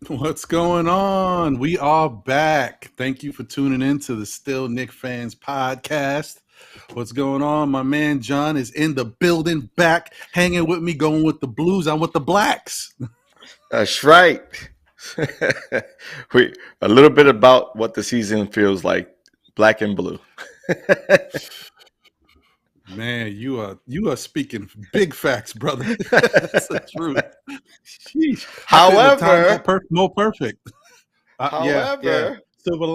What's going on? We are back. Thank you for tuning in to the Still Knick Fans podcast. What's going on? My man John is in the building, back hanging with me, going with the Blues. I'm with the Blacks. That's right. A little bit about what the season feels like, black and blue. Man, you are speaking big facts, brother. That's the truth. Sheesh. However, more perfect. However, yeah. Silver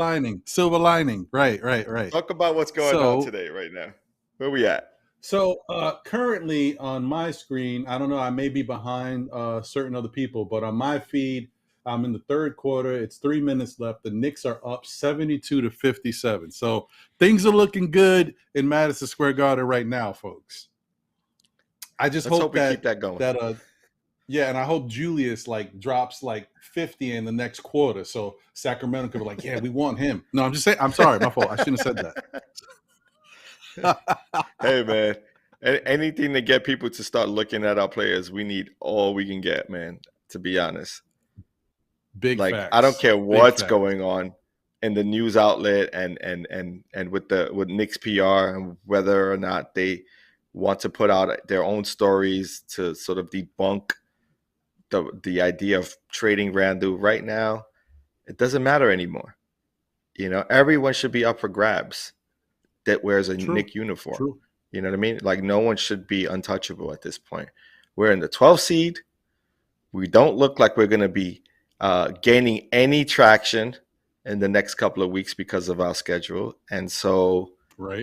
lining. Right. Talk about what's going on today, right now. Where we at? So currently on my screen, I don't know, I may be behind certain other people, but on my feed, I'm in the third quarter. It's 3 minutes left. The Knicks are up 72-57. So things are looking good in Madison Square Garden right now, folks. I just Let's hope hope we keep that going. yeah, and I hope Julius like drops like 50 in the next quarter, so Sacramento could be like, yeah, we want him. No, I'm just saying. I'm sorry, my fault. I shouldn't have said that. Hey, man, anything to get people to start looking at our players, we need all we can get, man. To be honest, Big like facts. I don't care what's facts. going on in the news outlet and with Knicks PR and whether or not they want to put out their own stories to sort of debunk the idea of trading Randle right now. It doesn't matter anymore. You know, everyone should be up for grabs that wears a Knick uniform. True. You know what I mean? Like no one should be untouchable at this point. We're in the 12th seed. We don't look like we're going to be gaining any traction in the next couple of weeks because of our schedule. And so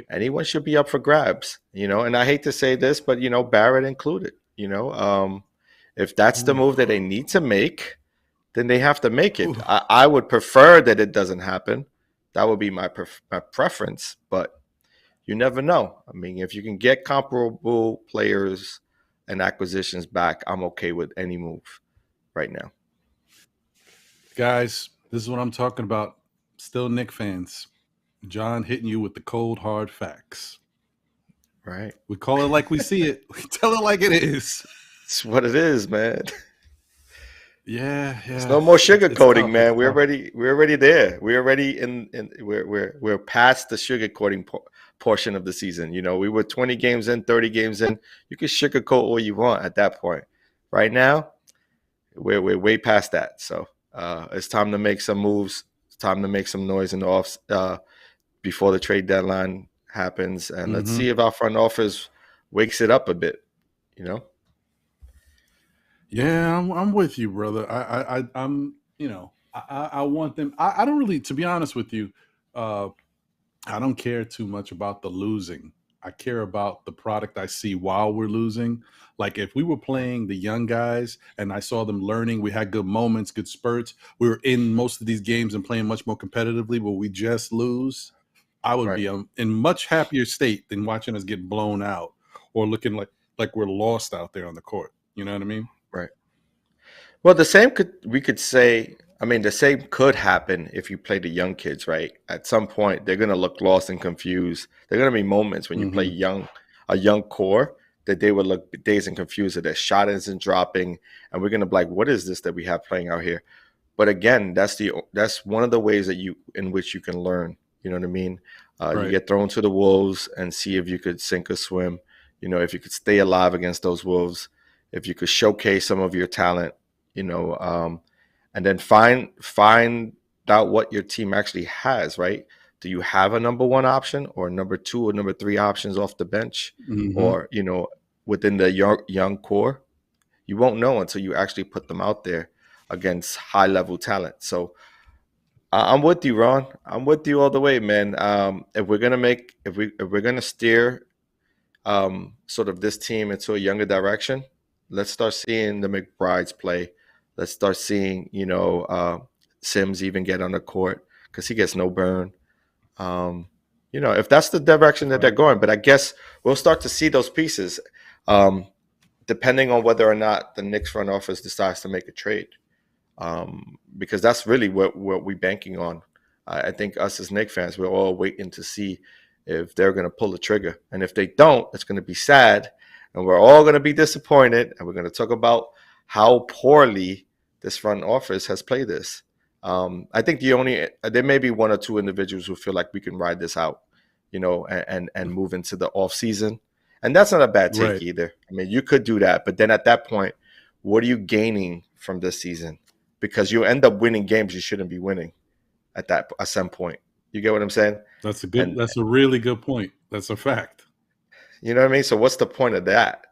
anyone should be up for grabs, you know, and I hate to say this, but, you know, Barrett included, you know, if that's the move that they need to make, then they have to make it. I would prefer that it doesn't happen. That would be my preference, but you never know. I mean, if you can get comparable players and acquisitions back, I'm okay with any move right now. Guys, this is what I'm talking about. Still Knick fans. John hitting you with the cold, hard facts. Right. We call it like we see it. We tell it like it is. It's what it is, man. Yeah. There's no more sugarcoating, man. We're already there. We're already we're past the sugarcoating portion of the season. You know, we were 20 games in, 30 games in. You can sugarcoat all you want at that point. Right now, we're way past that. So it's time to make some moves. It's time to make some noise in the off before the trade deadline happens, and let's see if our front office wakes it up a bit. You know. Yeah, I'm with you, brother. I'm you know, I want them. I don't really, to be honest with you, I don't care too much about the losing. I care about the product I see while we're losing. Like if we were playing the young guys and I saw them learning, we had good moments, good spurts. We were in most of these games and playing much more competitively, but we just lose. I would be in much happier state than watching us get blown out or looking like we're lost out there on the court. You know what I mean? Right. Well, the same could say. I mean, the same could happen if you play the young kids, right? At some point, they're going to look lost and confused. There are going to be moments when you play a young core that they would look dazed and confused that their shot isn't dropping, and we're going to be like, "What is this that we have playing out here?" But again, that's one of the ways in which you can learn. You know what I mean? You get thrown to the wolves and see if you could sink or swim. You know, if you could stay alive against those wolves, if you could showcase some of your talent. You know. And then find out what your team actually has, right? Do you have a number one option or number two or number three options off the bench or, you know, within the young core? You won't know until you actually put them out there against high level talent. So I'm with you, Ron. I'm with you all the way, man. If we're gonna steer sort of this team into a younger direction, let's start seeing the McBrides play. Let's start seeing, you know, Sims even get on the court because he gets no burn. You know, if that's the direction that they're going. But I guess we'll start to see those pieces depending on whether or not the Knicks front office decides to make a trade. Because that's really what we're banking on. I think us as Knicks fans, we're all waiting to see if they're going to pull the trigger. And if they don't, it's going to be sad. And we're all going to be disappointed. And we're going to talk about how poorly this front office has played this. I think there may be one or two individuals who feel like we can ride this out, you know, and move into the off season. And that's not a bad take either. I mean, you could do that, but then at that point, what are you gaining from this season? Because you end up winning games you shouldn't be winning at some point. You get what I'm saying? That's a really good point. That's a fact. You know what I mean? So what's the point of that?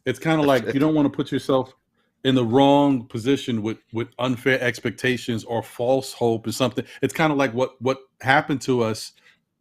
It's kind of like you don't want to put yourself in the wrong position with unfair expectations or false hope or something. It's kind of like what happened to us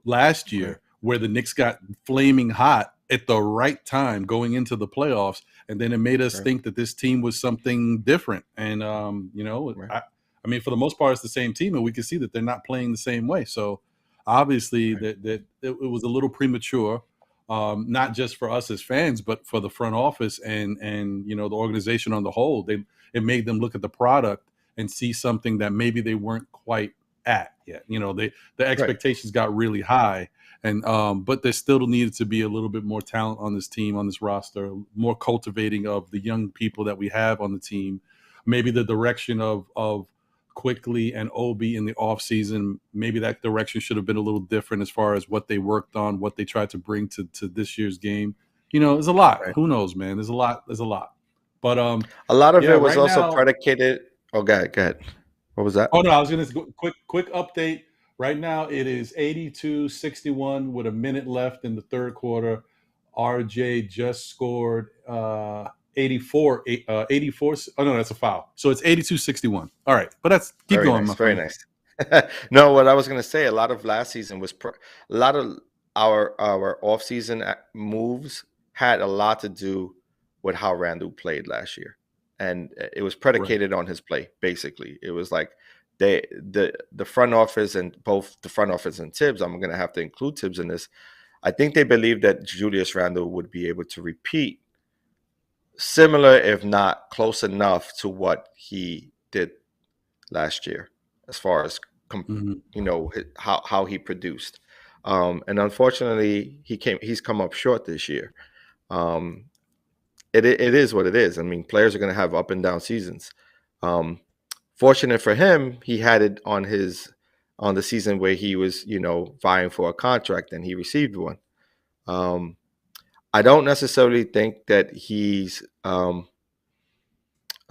last year where the Knicks got flaming hot at the right time going into the playoffs, and then it made us Right. think that this team was something different. And Right. I mean, for the most part, it's the same team, and we can see that they're not playing the same way. So obviously, Right. it was a little premature, not just for us as fans, but for the front office and the organization on the whole. It made them look at the product and see something that maybe they weren't quite at yet. The Right. expectations got really high, and but there still needed to be a little bit more talent on this team, on this roster, more cultivating of the young people that we have on the team. Maybe the direction of Quickly and Obi in the offseason, maybe that direction should have been a little different as far as what they worked on, what they tried to bring to this year's game. There's a lot. Right. Who knows, man? There's a lot. There's a lot. But A lot of yeah, it was right also now. predicated. Oh, go ahead. Go ahead. What was that? Oh no, I was gonna go quick update. Right now it is 82-61 with a minute left in the third quarter. RJ just scored 84 84. Oh no, that's a foul. So it's 82-61. All right. But that's keep Very going, nice. my Very friend. nice. No, what I was going to say, a lot of last season was a lot of our off-season moves had a lot to do with how Randle played last year, and it was Right. predicated on his play. Basically, it was like the front office, and both the front office and Tibbs. I'm going to have to include Tibbs in this. I think they believed that Julius Randle would be able to repeat similar, if not close enough, to what he did last year, as far as Mhm. how he produced. And unfortunately, he's come up short this year. Um, it is what it is. I mean, players are going to have up and down seasons. Um, Fortunate for him, he had it on the season where he was vying for a contract and he received one. Um, I don't necessarily think that he's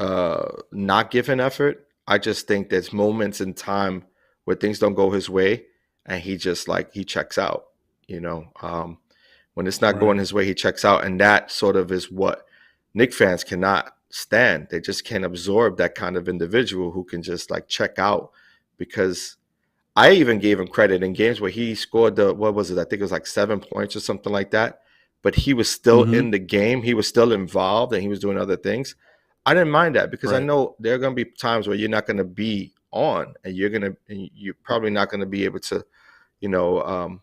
not giving effort. I just think there's moments in time where things don't go his way, and he just like he checks out. When it's not Right. going his way, he checks out, and that sort of is what Knick fans cannot stand. They just can't absorb that kind of individual who can just like check out. Because I even gave him credit in games where he scored what was it? I think it was like 7 points or something like that. But he was still Mhm. in the game. He was still involved, and he was doing other things. I didn't mind that because I Right. know there are going to be times where you're not going to be on, and you're probably not going to be able to, you know, um,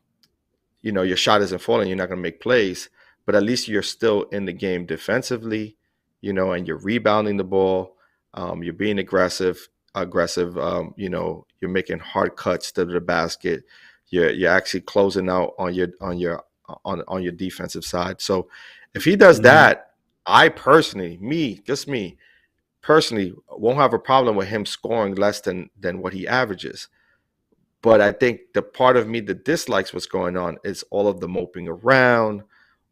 your shot isn't falling. You're not going to make plays, but at least you're still in the game defensively, and you're rebounding the ball. You're being aggressive. You're making hard cuts to the basket. You're actually closing out on your defensive side. So if he does Mhm. that, I personally, me personally, won't have a problem with him scoring less than what he averages. But I think the part of me that dislikes what's going on is all of the moping around,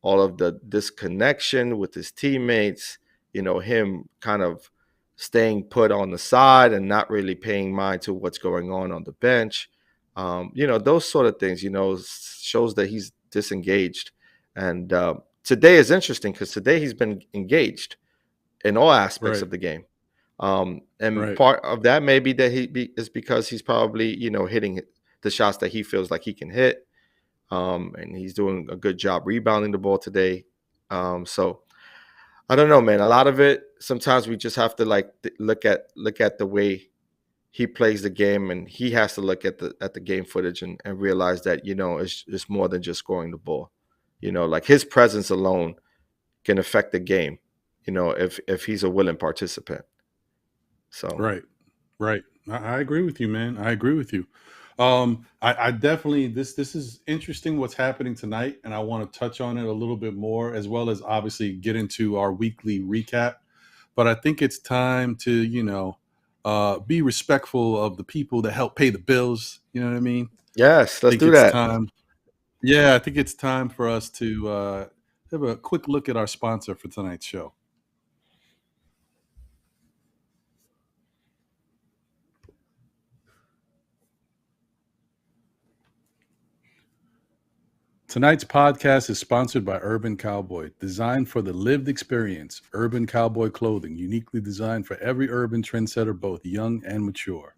all of the disconnection with his teammates, him kind of staying put on the side and not really paying mind to what's going on the bench. Those sort of things, shows that he's disengaged. And today is interesting because today he's been engaged in all aspects Right. of the game. And Right. part of that may be that is because he's probably, hitting the shots that he feels like he can hit. And he's doing a good job rebounding the ball today. So I don't know, man. A lot of it, sometimes we just have to like look at the way he plays the game, and he has to look at the game footage and realize that, it's more than just scoring the ball. Like his presence alone can affect the game, if he's a willing participant. So Right. Right. I agree with you, man. I agree with you. I definitely this is interesting what's happening tonight, and I want to touch on it a little bit more, as well as obviously get into our weekly recap. But I think it's time to, be respectful of the people that help pay the bills. You know what I mean? yes, I let's think do it's that. time. Yeah, I think it's time for us to have a quick look at our sponsor for tonight's show. Tonight's podcast is sponsored by Urban Cowboy, designed for the lived experience. Urban Cowboy clothing, uniquely designed for every urban trendsetter, both young and mature.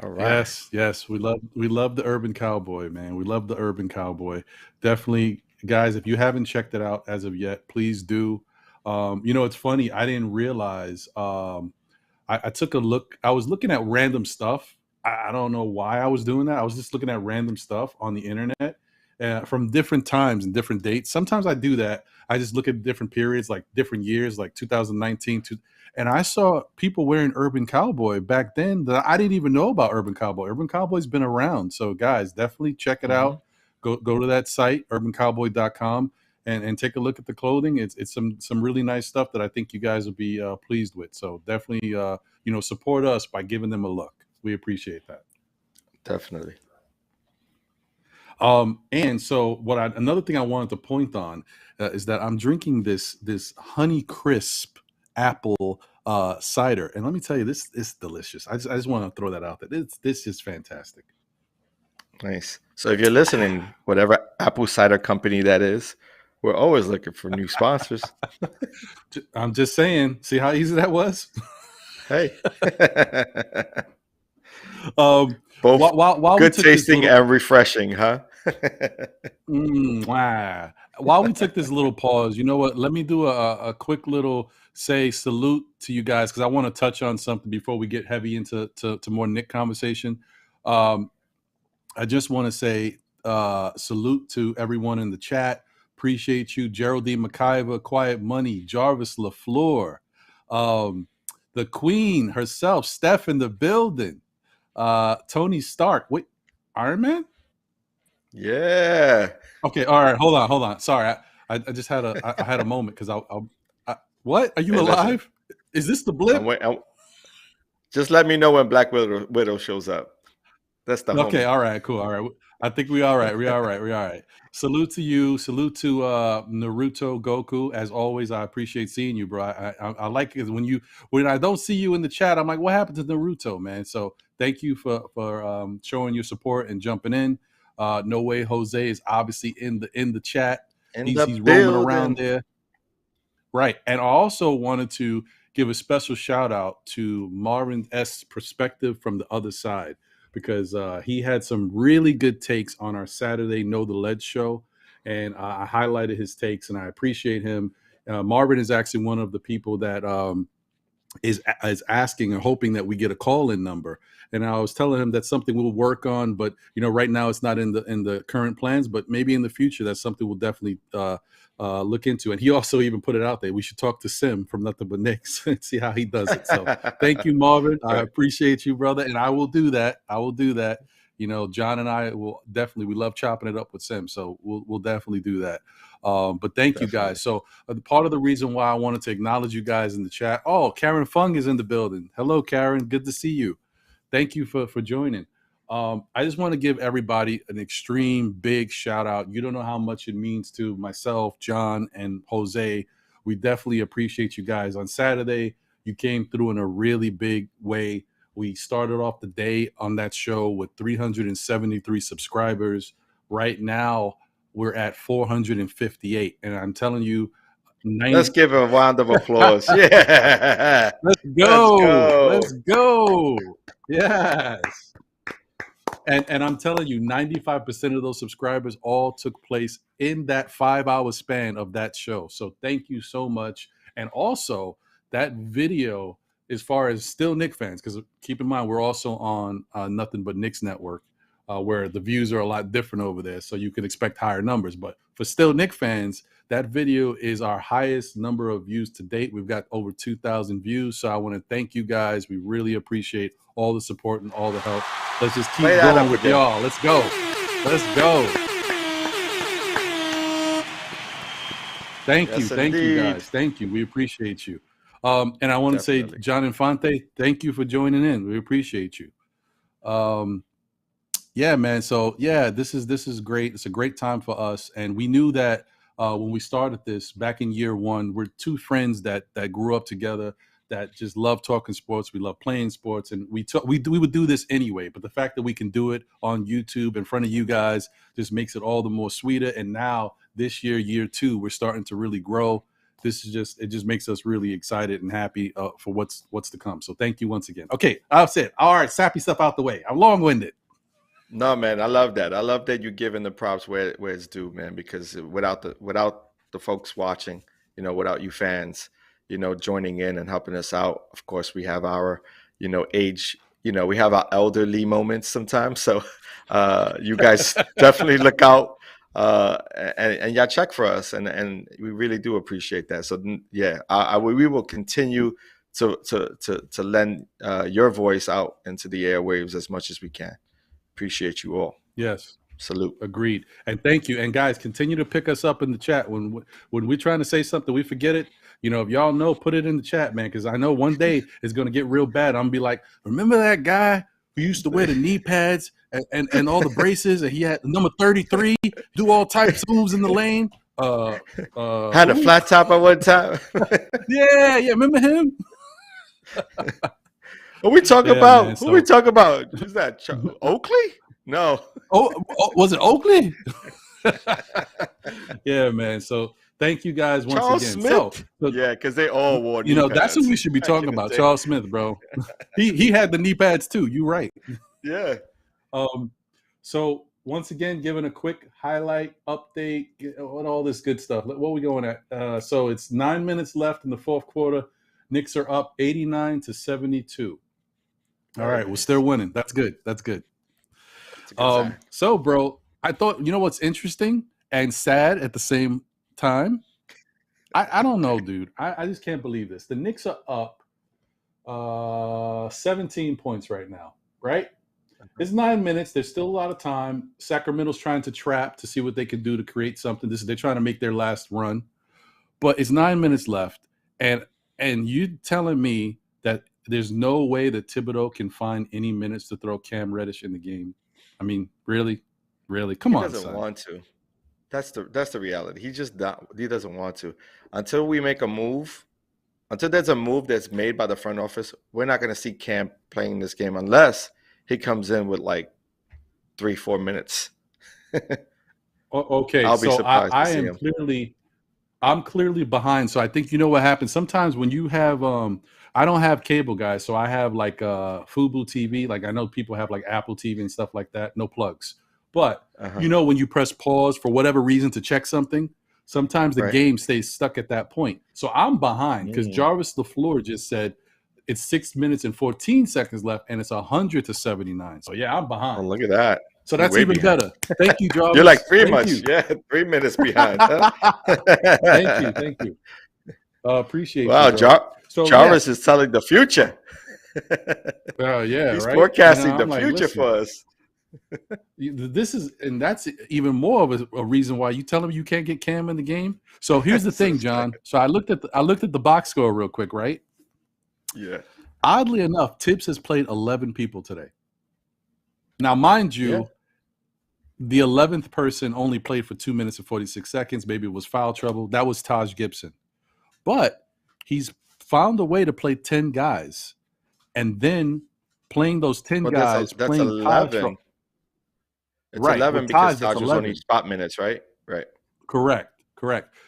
All right. Yes, we love the Urban Cowboy, man. We love the Urban Cowboy. Definitely, guys. If you haven't checked it out as of yet, please do. It's funny. I didn't realize. I took a look. I was looking at random stuff. I don't know why I was doing that. I was just looking at random stuff on the internet from different times and different dates. Sometimes I do that. I just look at different periods, like different years, like 2019 and I saw people wearing Urban Cowboy back then that I didn't even know about Urban Cowboy. Urban Cowboy's been around. So guys, definitely check it Mm-hmm. out. Go to that site, urbancowboy.com, and take a look at the clothing. It's some really nice stuff that I think you guys will be pleased with. So definitely support us by giving them a look. We appreciate that. Definitely. And so another thing I wanted to point on is that I'm drinking this Honey Crisp apple cider, and let me tell you, this is delicious. I just want to throw that out there. This is fantastic. Nice. So if you're listening, whatever apple cider company that is, we're always looking for new sponsors. I'm just saying. See how easy that was? Hey. Both while good tasting and refreshing, huh? Wow. While we took this little pause, you know what? Let me do a quick little salute to you guys, because I want to touch on something before we get heavy into more Knick conversation. I just want to say salute to everyone in the chat. Appreciate you. Geraldine McIver, Quiet Money, Jarvis LaFleur, the Queen herself, Steph in the building, Tony Stark. Wait, Iron Man? Yeah. Okay. All right. Hold on. Sorry. I just had I had a moment because what? Are you alive? Listen, is this the blip? Just let me know when Black Widow shows up. That's the okay. homie. All right. Cool. All right. I think we all right. We all right. We all right. Salute to you. Salute to Naruto Goku. As always, I appreciate seeing you, bro. I like it when I don't see you in the chat. I'm like, what happened to Naruto, man? So thank you for showing your support and jumping in. No Way Jose is obviously in the chat. He's roaming around there. Right. And I also wanted to give a special shout out to Marvin S. Perspective from the Other Side, because he had some really good takes on our Saturday Know the Ledge show. And I highlighted his takes, and I appreciate him. Marvin is actually one of the people that is asking and hoping that we get a call-in number. And I was telling him that's something we'll work on, but right now it's not in the current plans, but maybe in the future that's something we'll definitely look into. And he also even put it out there, we should talk to Sim from Nothing But Knicks and see how he does it. So thank you, Marvin. I appreciate you, brother, and I will do that. John and I will definitely, we love chopping it up with Sim, so we'll definitely do that. But thank you guys. So part of the reason why I wanted to acknowledge you guys in the chat. Oh, Karen Fung is in the building. Hello, Karen. Good to see you. Thank you for joining. I just want to give everybody an extreme big shout out. You don't know how much it means to myself, John, and Jose. We definitely appreciate you guys. On Saturday, you came through in a really big way. We started off the day on that show with 373 subscribers. Right now, we're at 458. And I'm telling you, let's give a round of applause. Yeah. Let's go. Let's go. Yes. And I'm telling you, 95% of those subscribers all took place in that 5-hour span of that show. So thank you so much. And also, that video, as far as still Knick fans, because keep in mind, we're also on Nothing But Knicks Network, where the views are a lot different over there. So you can expect higher numbers. But for still Knick fans, that video is our highest number of views to date. We've got over 2,000 views. So I want to thank you guys. We really appreciate all the support and all the help. Let's just keep going with y'all. Let's go. Let's go. Thank you. Thank you, guys. Thank you. We appreciate you. And I want to say, John Infante, thank you for joining in. We appreciate you. Yeah, man. So yeah, this is great. It's a great time for us. And we knew that when we started this back in year one, we're two friends that grew up together, that just love talking sports. We love playing sports, and we would do this anyway. But the fact that we can do it on YouTube in front of you guys just makes it all the more sweeter. And now this year 2, we're starting to really grow. it just makes us really excited and happy for what's to come. So thank you once again. Okay, I've said all right, sappy stuff out the way. I'm long-winded. No, man, I love that. I love that you're giving the props where it's due, man. Because without the folks watching, without you fans, joining in and helping us out. Of course, we have our, age. We have our elderly moments sometimes. So, you guys definitely look out and y'all check for us, and we really do appreciate that. So, yeah, we will continue to lend your voice out into the airwaves as much as we can. Appreciate you all. Yes. Salute. Agreed. And thank you. And guys, continue to pick us up in the chat. When we're trying to say something, we forget it. If y'all know, put it in the chat, man, because I know one day it's going to get real bad. I'm going to be like, remember that guy who used to wear the knee pads and all the braces, and he had number 33, do all types of moves in the lane? Had a flat top at one time. Yeah. Remember him? What we talking about? Man, who we talking about? Who's that? Oakley? No. Oh, was it Oakley? Yeah, man. So thank you guys once Charles again. Smith? So, yeah, because they all wore knee pads. That's what we should be talking about. Charles Smith, bro. He had the knee pads too. You're right. Yeah. So once again, giving a quick highlight update, all this good stuff. What are we going at? So it's 9 minutes left in the fourth quarter. Knicks are up 89-72. All right, we're still winning. That's good. That's good. So, bro, I thought, what's interesting and sad at the same time? I don't know, dude. I just can't believe this. The Knicks are up 17 points right now, right? It's 9 minutes. There's still a lot of time. Sacramento's trying to trap to see what they can do to create something. They're trying to make their last run. But it's 9 minutes left. And you telling me that there's no way that Thibodeau can find any minutes to throw Cam Reddish in the game? I mean, really? Come on, he doesn't want to. That's the reality. He doesn't want to. Until we make a move, until there's a move that's made by the front office, we're not going to see Cam playing this game unless he comes in with like 3-4 minutes. Okay, I'll be surprised to see him. I'm clearly behind. So I think what happens sometimes when you have I don't have cable, guys, so I have like Fubo TV. Like I know people have like Apple TV and stuff like that. No plugs. But when you press pause for whatever reason to check something, sometimes the game stays stuck at that point. So I'm behind because Jarvis LaFleur just said it's 6 minutes and 14 seconds left and it's 100-79. So yeah, I'm behind. Oh, look at that. So that's even better. Thank you, Jarvis. You're like pretty much, 3 minutes behind. Huh? Thank you. Appreciate you. Wow, Jarvis is telling the future. Yeah, he's right? forecasting the future for us. That's even more of a reason why you tell him you can't get Cam in the game. So here's the thing, John. So I looked at the box score real quick, right? Yeah. Oddly enough, Tibbs has played 11 people today. Now, mind you, the 11th person only played for 2 minutes and 46 seconds. Maybe it was foul trouble. That was Taj Gibson. But he's found a way to play 10 guys. And then playing those 10 guys, that's playing 11. It's 11 because Taj was only spot minutes, right? Right. Correct.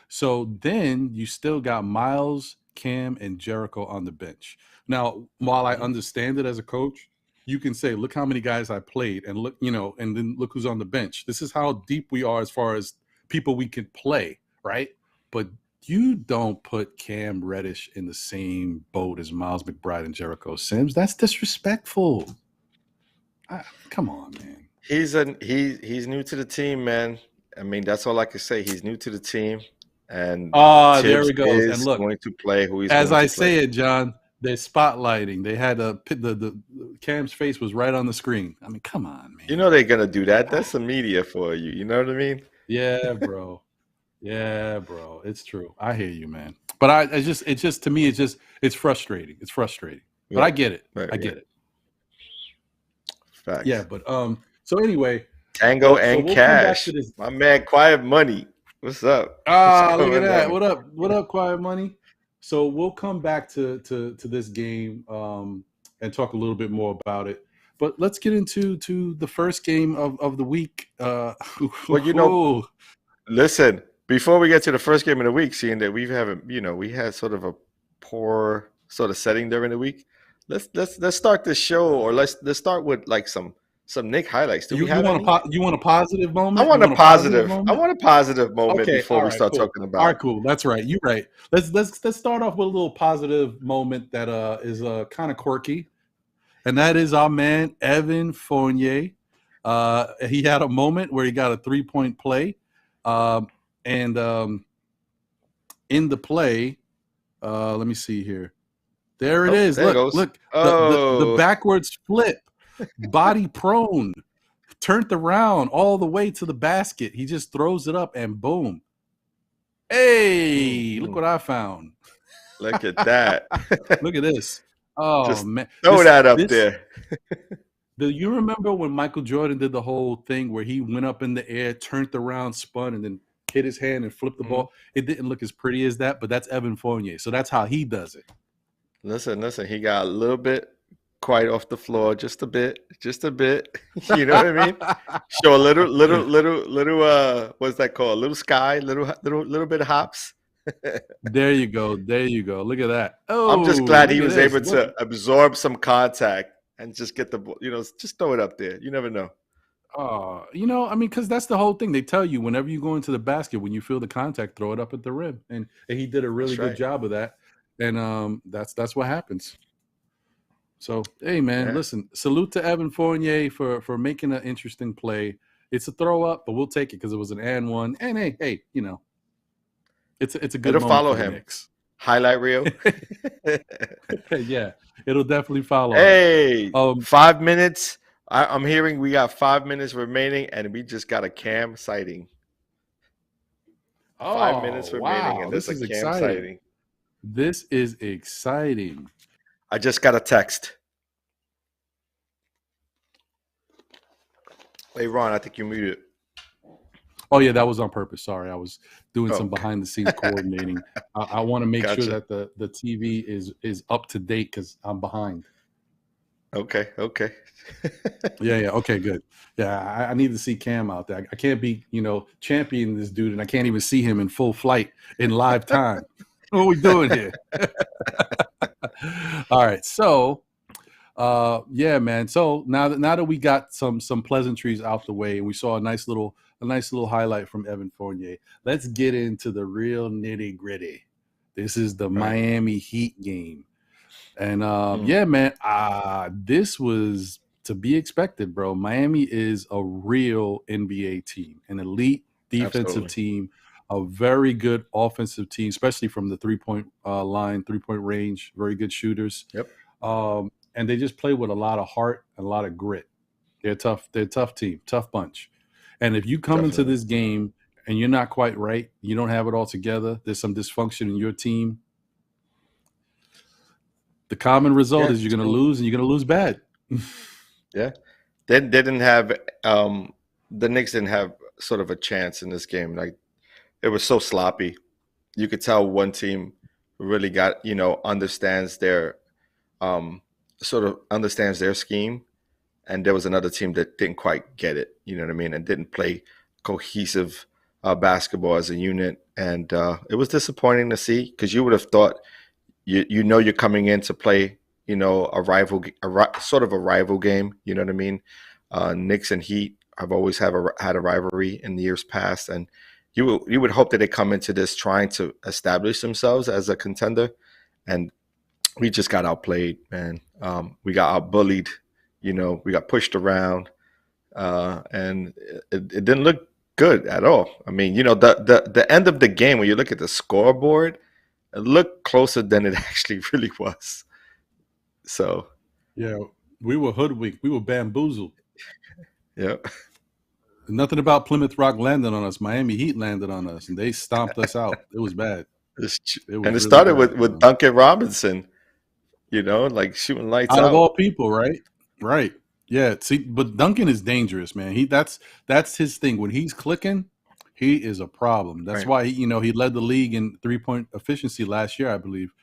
So then you still got Miles, Cam, and Jericho on the bench. Now, while I understand it as a coach, you can say, look how many guys I played and look, and then look who's on the bench. This is how deep we are as far as people we can play, right? But you don't put Cam Reddish in the same boat as Miles McBride and Jericho Sims. That's disrespectful. Come on, man. He's new to the team, man. I mean, that's all I can say. He's new to the team, and there he goes. And look, going to play who he's. As I say it, John, they're spotlighting. They had the Cam's face was right on the screen. I mean, come on, man. They're gonna do that. That's the media for you. You know what I mean? Yeah, bro. It's true. I hear you, man. But it's just to me, it's frustrating. It's frustrating. But I get it. I get it. Facts. Yeah, but so anyway, Tango and we'll Cash. My man, Quiet Money. What's up? Look at that. What up, Quiet Money? So we'll come back to this game and talk a little bit more about it. But let's get into the first game of the week. Well, listen, Before we get to the first game of the week, seeing that we had sort of a poor sort of setting during the week, let's start this show, or let's start with like some Nick highlights. Do we You have want any? you want a positive I moment? You want a want a positive positive. I moment? want a positive moment Okay, before all we right, start cool. talking All right, about. cool. That's right. You're right. Let's start off with a little positive moment that is kind of quirky, and that is our man Evan Fournier. He had a moment where he got a 3-point play, and in the play, let me see here. There it is. There it Look, goes. look, the Oh, backwards flip, body prone, turned around all the way to the basket. He just throws it up and boom. Hey, look what I found. look at that. Look at this. Oh Just man. throw that up there. Do you remember when Michael Jordan did the whole thing where he went up in the air, turned around, spun, and then hit his hand and flipped the ball? It didn't look as pretty as that, but that's Evan Fournier. So that's how he does it. Listen. He got a little bit quiet off the floor, just a bit. You know what I mean? Show a little. What's that called? Little sky, little bit of hops. There you go. Look at that. Oh, I'm just glad he look at was this. able to absorb some contact and just get the, just throw it up there. You never know. I mean, because that's the whole thing. They tell you whenever you go into the basket, when you feel the contact, throw it up at the rim, and he did a really good job of that. And that's what happens. So hey, man, listen, salute to Evan Fournier for making an interesting play. It's a throw up, but we'll take it because it was an and one. And hey, it's a good It'll moment follow for the him. Knicks. Highlight reel. Yeah, it'll definitely follow. Hey, 5 minutes. I'm hearing we got 5 minutes remaining, and we just got a Cam sighting. 5 minutes remaining, and this is a Cam sighting. This is exciting. I just got a text. Hey, Ron, I think you're muted. Oh, yeah, that was on purpose. Sorry, I was doing some behind-the-scenes coordinating. I want to make sure that the TV is up to date because I'm behind. Okay. Yeah. Okay, good. Yeah, I need to see Cam out there. I can't be, championing this dude, and I can't even see him in full flight in live time. What are we doing here? All right, so yeah, man. So now that we got some pleasantries out the way, and we saw a nice little highlight from Evan Fournier, let's get into the real nitty gritty. This is the Miami Heat game, and yeah, man, this was to be expected, bro. Miami is a real NBA team, an elite defensive team, a very good offensive team, especially from the 3-point line, 3-point range. Very good shooters. Yep. And they just play with a lot of heart and a lot of grit. They're tough. They're a tough team, tough bunch. And if you come into this game and you're not quite right, you don't have it all together, there's some dysfunction in your team, the common result is you're going to lose, and you're going to lose bad. Yeah. They didn't have the Knicks didn't have sort of a chance in this game. Like, it was so sloppy. You could tell one team really got, understands their understands their scheme, and there was another team that didn't quite get it, you know what I mean, and didn't play cohesive basketball as a unit. And it was disappointing to see, because you would have thought, you're coming in to play, a rival game, you know what I mean? Knicks and Heat have always had a rivalry in the years past, and you would hope that they come into this trying to establish themselves as a contender, and we just got outplayed, man. We got outbullied, we got pushed around, and it didn't look good at all. I mean, the end of the game, when you look at the scoreboard, it looked closer than it actually really was. So, yeah, we were hoodwinked. We were bamboozled. Yeah. Nothing about Plymouth Rock landed on us. Miami Heat landed on us, and they stomped us out. It was bad. It started with Duncan Robinson, like shooting lights out. Out of all people, right? Right. Yeah. See, but Duncan is dangerous, man. That's his thing. When he's clicking, he is a problem. That's why he led the league in 3-point efficiency last year, I believe.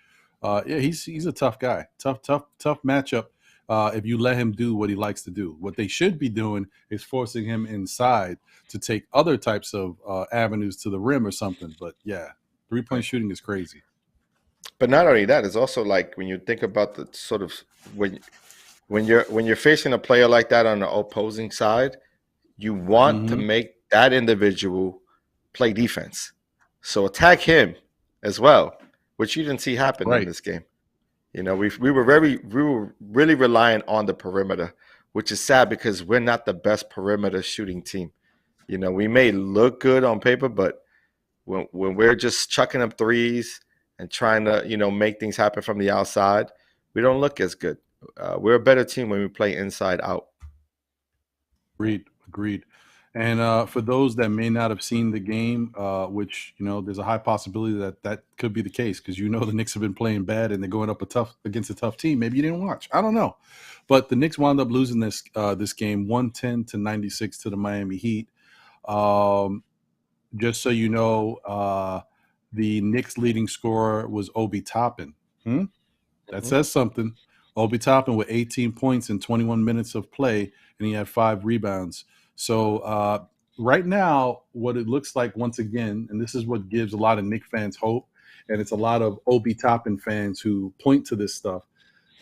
Yeah, he's a tough guy. Tough matchup if you let him do what he likes to do. What they should be doing is forcing him inside to take other types of avenues to the rim or something. But yeah, 3-point Right. shooting is crazy. But not only that, it's also like when you think about the sort of when you're facing a player like that on the opposing side, you want to Mm-hmm. make that individual play defense. So attack him as well, which you didn't see happen in Right. this game. We were really reliant on the perimeter, which is sad because we're not the best perimeter shooting team. We may look good on paper, but when we're just chucking up threes and trying to make things happen from the outside, we don't look as good. We're a better team when we play inside out. Agreed. Agreed. And for those that may not have seen the game, which there's a high possibility that that could be the case because the Knicks have been playing bad and they're going up against a tough team. Maybe you didn't watch. I don't know, but the Knicks wound up losing this game 110-96 to the Miami Heat. Um, just so you know, the Knicks leading scorer was Obi Toppin. That Mhm. says something. Obi Toppin with 18 points in 21 minutes of play, and he had 5 rebounds. So right now, what it looks like once again, and this is what gives a lot of Knicks fans hope, and it's a lot of Obi Toppin fans who point to this stuff.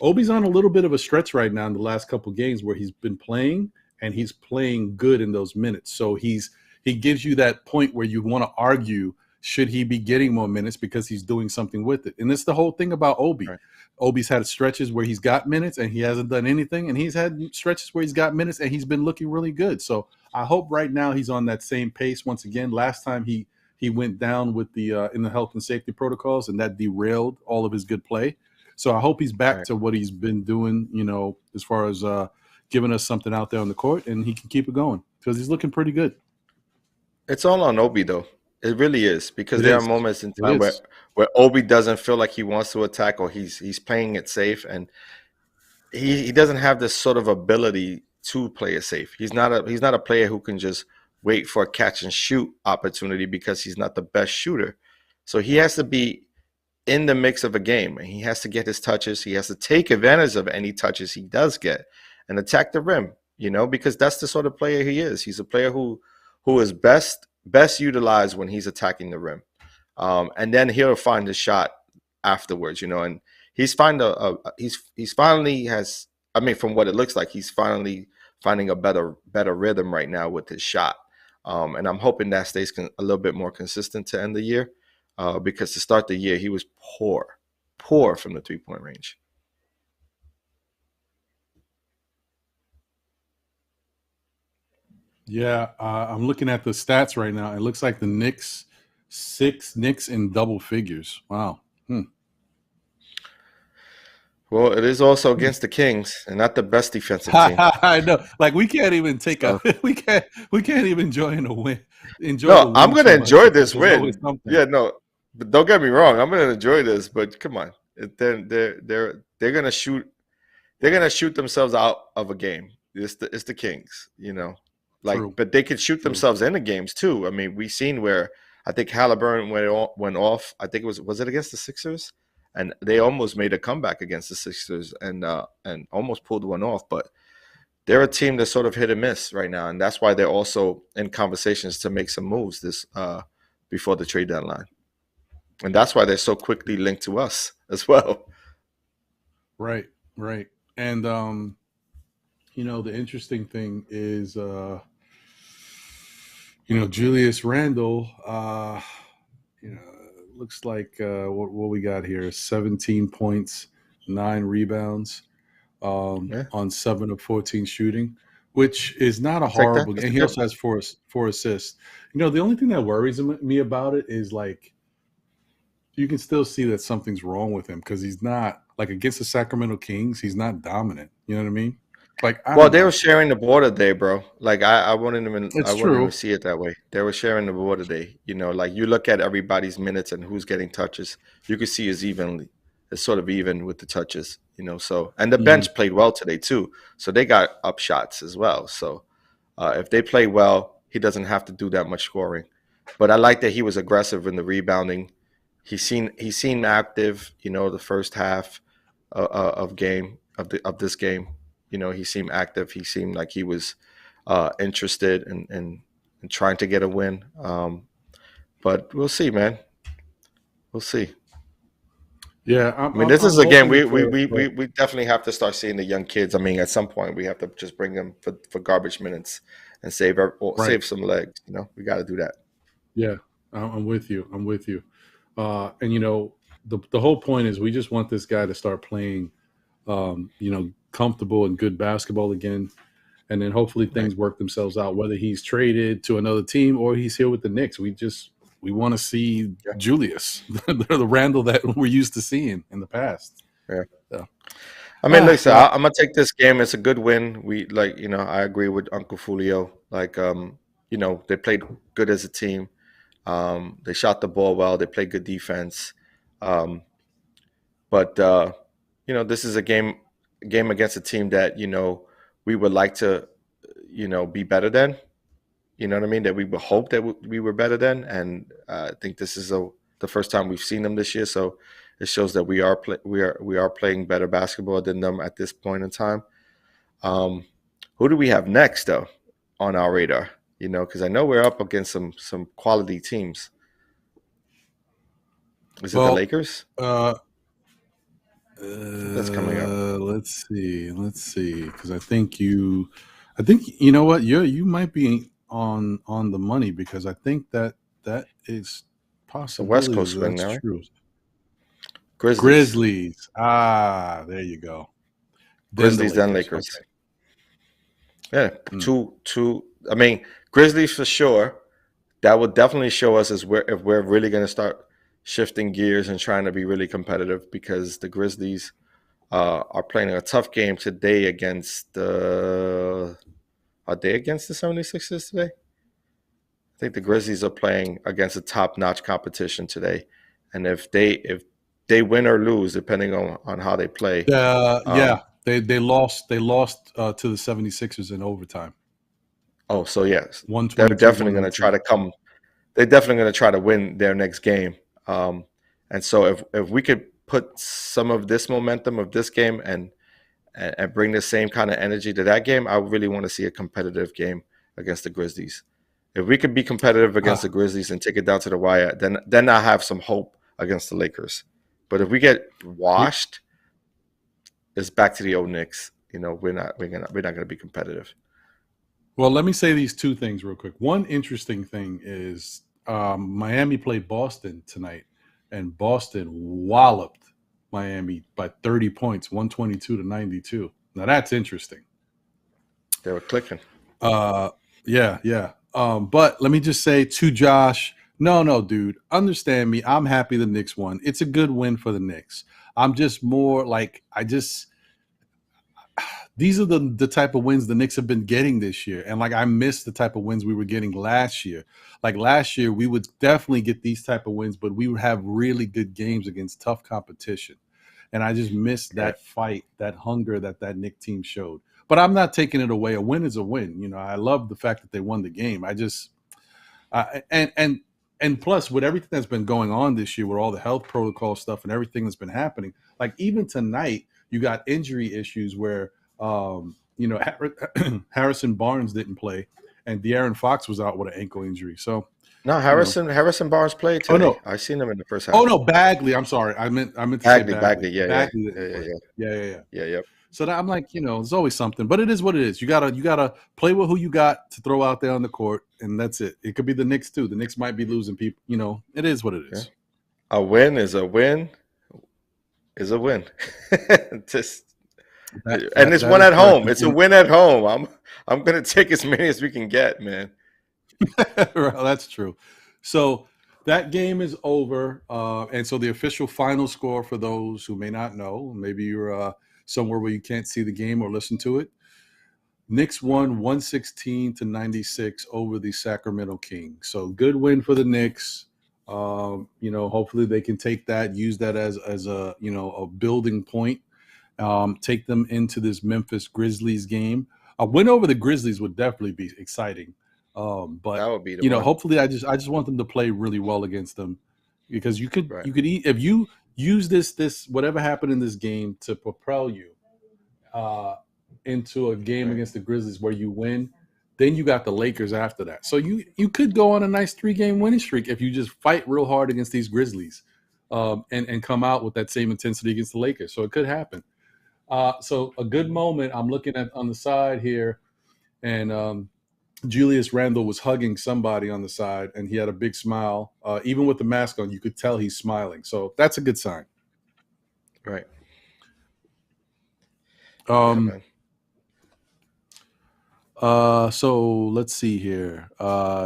Obi's on a little bit of a stretch right now in the last couple of games where he's been playing and he's playing good in those minutes. So he gives you that point where you want to argue should he be getting more minutes because he's doing something with it. And it's the whole thing about Obi. Right. Obi's had stretches where he's got minutes and he hasn't done anything, and he's had stretches where he's got minutes and he's been looking really good. So I hope right now he's on that same pace once again. Last time he went down with the in the health and safety protocols, and that derailed all of his good play. So I hope he's back Right. to what he's been doing, as far as giving us something out there on the court, and he can keep it going because he's looking pretty good. It's all on Obi though. It really is because It there are is. moments in It time where is. where Obi doesn't feel like he wants to attack or he's playing it safe, and he doesn't have this sort of ability to play it safe. He's not a player who can just wait for a catch and shoot opportunity because he's not the best shooter. So he has to be in the mix of a game, and he has to get his touches. He has to take advantage of any touches he does get and attack the rim, because that's the sort of player he is. He's a player who is best utilized when he's attacking the rim. And then he'll find the shot afterwards, and he's he's finally has, I mean, from what it looks like, he's finally finding a better rhythm right now with his shot. And I'm hoping that stays a little bit more consistent to end the year, because to start the year he was poor from the 3-point range. Yeah, I'm looking at the stats right now. It looks like the Knicks, 6 Knicks in double figures. Wow. Well, it is also against the Kings and not the best defensive team. I know. Like we can't even take a So we can't even enjoy the no, I'm win gonna too much enjoy because this there's always win. something. Yeah, no, but don't get me wrong. I'm gonna enjoy this, but come on, they're gonna shoot. They're gonna shoot themselves out of a game. It's the Kings, True. but they could shoot True. themselves into games too. I mean, we've seen where I think Halliburton went off. I think it was it against the Sixers, and they almost made a comeback against the Sixers and almost pulled one off, but they're a team that's sort of hit and miss right now, and that's why they're also in conversations to make some moves this before the trade deadline, and that's why they're so quickly linked to us as well. Right. Right. And the interesting thing is Julius Randle, looks like what we got here: 17 points, 9 rebounds, Yeah, on 7 of 14 shooting, which is not a I'll take that. horrible. That's And a he good. also has four assists. The only thing that worries me about it is like you can still see that something's wrong with him because he's not like against the Sacramento Kings. He's not dominant. You know what I mean? Like I Well, don't they were know. sharing the board today, bro. Like I It's wouldn't even true. see it that way. They were sharing the board today. Like you look at everybody's minutes and who's getting touches, you can see it's sort of even with the touches. So and the Mhm. bench played well today too, so they got up shots as well. So if they play well, he doesn't have to do that much scoring. But I like that he was aggressive in the rebounding. He seemed active, the first half of game. of this game. You know, he seemed active. He seemed like he was interested in trying to get a win. But we'll see, man. We'll see. Yeah, I mean, this is I'm a game hoping we definitely have to start seeing the young kids. I mean, at some point we have to just bring them for garbage minutes and right. save some legs. You know, we got to do that. Yeah, I'm with you. I'm with you. And you know, the whole point is we just want this guy to start playing, you know, comfortable and good basketball again, and then hopefully Right. things work themselves out. Whether he's traded to another team or he's here with the Knicks, we want to see Yeah. Julius, the Randle that we're used to seeing in the past. Yeah. So, I mean, listen, well, I'm gonna take this game. It's a good win. We like, you know, I agree with Uncle Fulio. Like, you know, they played good as a team. They shot the ball well. They played good defense. Um, but you know, this is a game against a team that, you know, we would like to, you know, be better than. You know what I mean? That we would hope that we were better than. And I think this is the first time we've seen them this year. So it shows that we are playing better basketball than them at this point in time. Who do we have next though on our radar? You know, because I know we're up against some quality teams. Is it the well, Lakers? uh, That's coming up. let's see, because I think you know what you might be on the money because I think that is It's a West possibility. Coast win That's now, right? true. Grizzlies. Grizzlies. Ah, there you go. Then the Grizzlies, then Lakers. Lakers. Okay. Yeah, two. I mean, Grizzlies for sure. That would definitely show us if we're really going to start shifting gears and trying to be really competitive because the Grizzlies are playing a tough game today against the. Are they against the 76ers today? I think the Grizzlies are playing against a top-notch competition today, and if they win or lose, depending on how they play, Yeah, um, they lost to the 76ers in overtime. oh, so yes, they're 122, definitely going to try 119. to come. They're definitely going to try to win their next game. And so if we could put some of this momentum of this game and bring the same kind of energy to that game, I really want to see a competitive game against the Grizzlies. If we could be competitive against the Grizzlies and take it down to the wire, then I have some hope against the Lakers. But if we get washed, it's back to the old Knicks. You know, we're not going to be competitive. Well, let me say these two things real quick. One interesting thing is Miami played Boston tonight, and Boston walloped Miami by 30 points, 122 to 92. Now that's interesting. They were clicking. Yeah. But let me just say to Josh, no, dude, understand me. I'm happy the Knicks won. It's a good win for the Knicks. I'm just more like these are the type of wins the Knicks have been getting this year. And like I miss the type of wins we were getting last year. Like last year, we would definitely get these type of wins, but we would have really good games against tough competition. And I just miss that fight, that hunger that Knick team showed. But I'm not taking it away. A win is a win. You know, I love the fact that they won the game. And plus with everything that's been going on this year with all the health protocol stuff and everything that's been happening, like even tonight you got injury issues where you know, Harrison Barnes didn't play and De'Aaron Fox was out with an ankle injury. So No, Harrison Barnes played oh today. no, I seen him in the first half. oh no, Bagley. I'm sorry, I meant to say Bagley. Yeah, Bagley didn't play. yeah. Yep. So I'm like, you know, there's always something, but it is what it is. You gotta play with who you got to throw out there on the court, and that's it. It could be the Knicks too. The Knicks might be losing people. You know, it is what it is. Yeah. A win is a win. Is a win. And it's one at home. It's a win at home. I'm gonna take as many as we can get, man. Well, that's true. So that game is over, and so the official final score for those who may not know, maybe you're somewhere where you can't see the game or listen to it. Knicks won 116 to 96 over the Sacramento Kings. So good win for the Knicks. You know, hopefully they can take that, use that as a a building point. Take them into this Memphis Grizzlies game. A win over the Grizzlies would definitely be exciting. But that would be the one. hopefully I just want them to play really well against them because Right. you could if you use this whatever happened in this game to propel you uh, into a game against the Grizzlies where you win, then you got the Lakers after that. So you could go on a nice 3-game winning streak if you just fight real hard against these Grizzlies, and come out with that same intensity against the Lakers. So it could happen. So a good moment I'm looking at on the side here, and Julius Randle was hugging somebody on the side, and he had a big smile. Even with the mask on, you could tell he's smiling. So that's a good sign. Right. Um, so let's see here.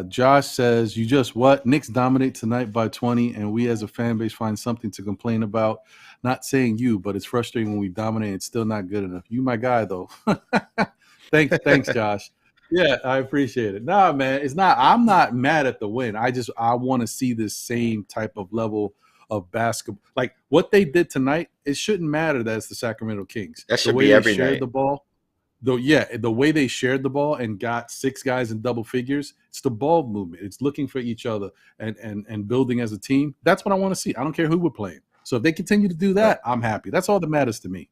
Josh says, you just what? Knicks dominate tonight by 20, and we as a fan base find something to complain about. Not saying you, but it's frustrating when we dominate. It's still not good enough. You my guy, though. Thanks, Josh. Yeah, I appreciate it. Nah, man, it's not. I'm not mad at the win. I want to see this same type of level of basketball. Like what they did tonight, it shouldn't matter that it's the Sacramento Kings. That should the way be every they shared night. the ball. Though, yeah, the way they shared the ball and got 6 guys in double figures, it's the ball movement. It's looking for each other and building as a team. That's what I want to see. I don't care who we're playing. So if they continue to do that, I'm happy. That's all that matters to me.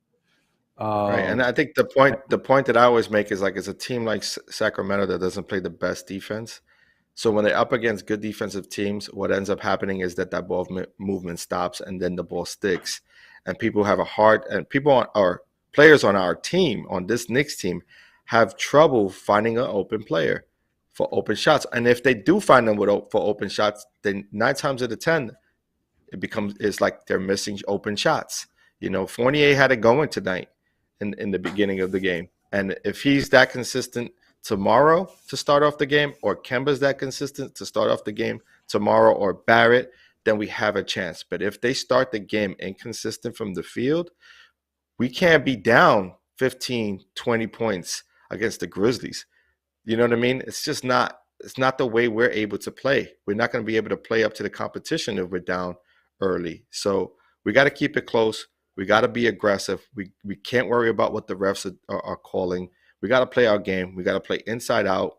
Right, and I think the point that I always make is like, it's a team like Sacramento that doesn't play the best defense. So when they're up against good defensive teams, what ends up happening is that ball movement stops, and then the ball sticks, and people have players on our team, on this Knicks team, have trouble finding an open player for open shots. And if they do find them for open shots, then 9 times out of 10, it's like they're missing open shots. Fournier had it going tonight in the beginning of the game. And if he's that consistent tomorrow to start off the game, or Kemba's that consistent to start off the game tomorrow, or Barrett, then we have a chance. But if they start the game inconsistent from the field, we can't be down 15, 20 points against the Grizzlies. You know what I mean? It's not the way we're able to play. We're not going to be able to play up to the competition if we're down early. So we got to keep it close. We got to be aggressive. We can't worry about what the refs are calling. We got to play our game. We got to play inside out.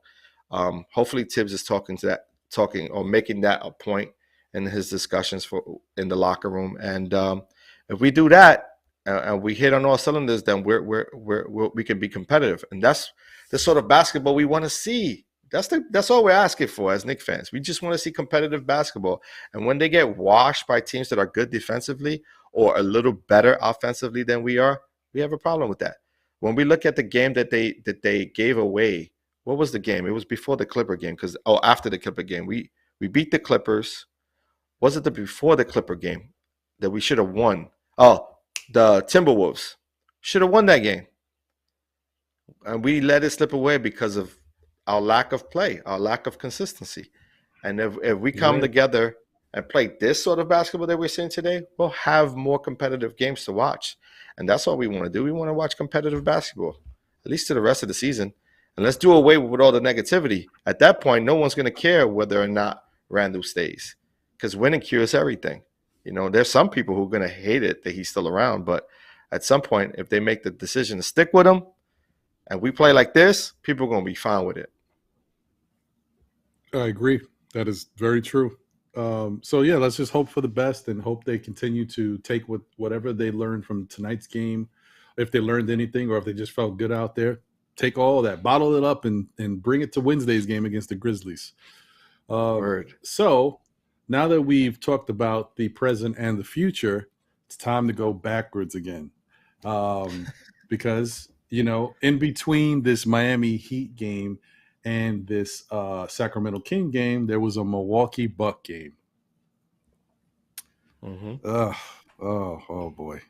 Hopefully Tibbs is talking or making that a point in his discussions in the locker room. And if we do that, and we hit on all cylinders, then we can be competitive, and that's the sort of basketball we want to see. That's all we're asking for as Knicks fans. We just want to see competitive basketball. And when they get washed by teams that are good defensively or a little better offensively than we are, we have a problem with that. When we look at the game that they gave away, what was the game? It was before the Clipper game, after the Clipper game, we beat the Clippers. Was it before the Clipper game that we should have won? Oh, the Timberwolves should have won that game. And we let it slip away because of our lack of play, our lack of consistency. And if we come together and play this sort of basketball that we're seeing today, we'll have more competitive games to watch. And that's what we want to do. We want to watch competitive basketball, at least to the rest of the season. And let's do away with all the negativity. At that point, no one's going to care whether or not Randle stays, because winning cures everything. There's some people who are going to hate it that he's still around, but at some point, if they make the decision to stick with him and we play like this, people are going to be fine with it. I agree. That is very true. So, yeah, let's just hope for the best and hope they continue to take whatever they learned from tonight's game. If they learned anything or if they just felt good out there, take all of that, bottle it up, and bring it to Wednesday's game against the Grizzlies. Word. So now that we've talked about the present and the future, it's time to go backwards again. Because, in between this Miami Heat game and this Sacramento King game, there was a Milwaukee Buck game. Mm-hmm. Oh boy.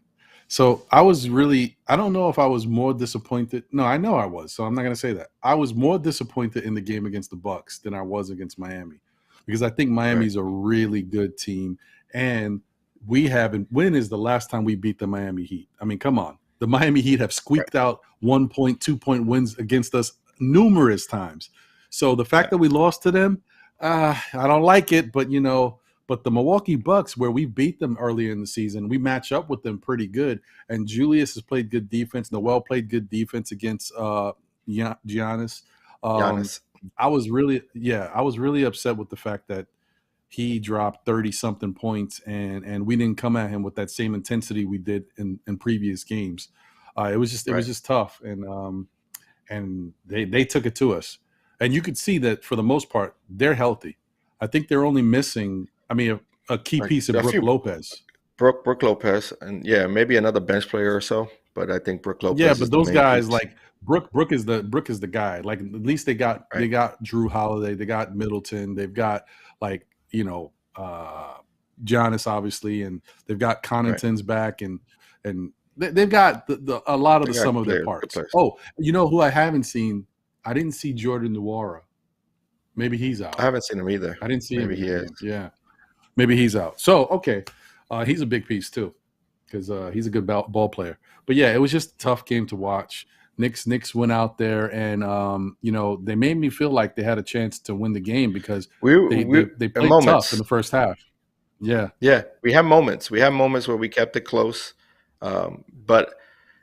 So I don't know if I was more disappointed. No, I know I was. So I'm not going to say that. I was more disappointed in the game against the Bucks than I was against Miami, because I think Miami's a really good team. And when is the last time we beat the Miami Heat? I mean, come on. The Miami Heat have squeaked out 1 point, 2 point wins against us numerous times. So the fact that we lost to them, I don't like it, but but the Milwaukee Bucks, where we beat them earlier in the season, we match up with them pretty good. And Julius has played good defense. Noel played good defense against Giannis. I was really upset with the fact that he dropped 30-something points and we didn't come at him with that same intensity we did in previous games. It was just tough, and they took it to us, and you could see that for the most part they're healthy. I think they're only missing, I mean, a key Like piece of a Brook few Lopez. Brooke Lopez, and yeah, maybe another bench player or so. But I think Brooke Yeah, Lopez is but the those main guys piece. like Brook is the guy. Like at least they Right, got Drew Holiday, they got Middleton, they've got like Giannis obviously, and they've got right. Connaughton's back, and they've got a lot of They the got sum of their players, good parts. players. Oh, you know who I haven't seen? I didn't see Jordan Nwora. Maybe he's I out. haven't seen him either. I didn't see him Maybe in he that is. game. Yeah, maybe he's out. So okay, he's a big piece too because he's a good ball player. But yeah, it was just a tough game to watch. Knicks went out there and they made me feel like they had a chance to win the game because We they in played tough in moments. the first half. Yeah, Yeah, we have moments. We have moments where we kept it close. But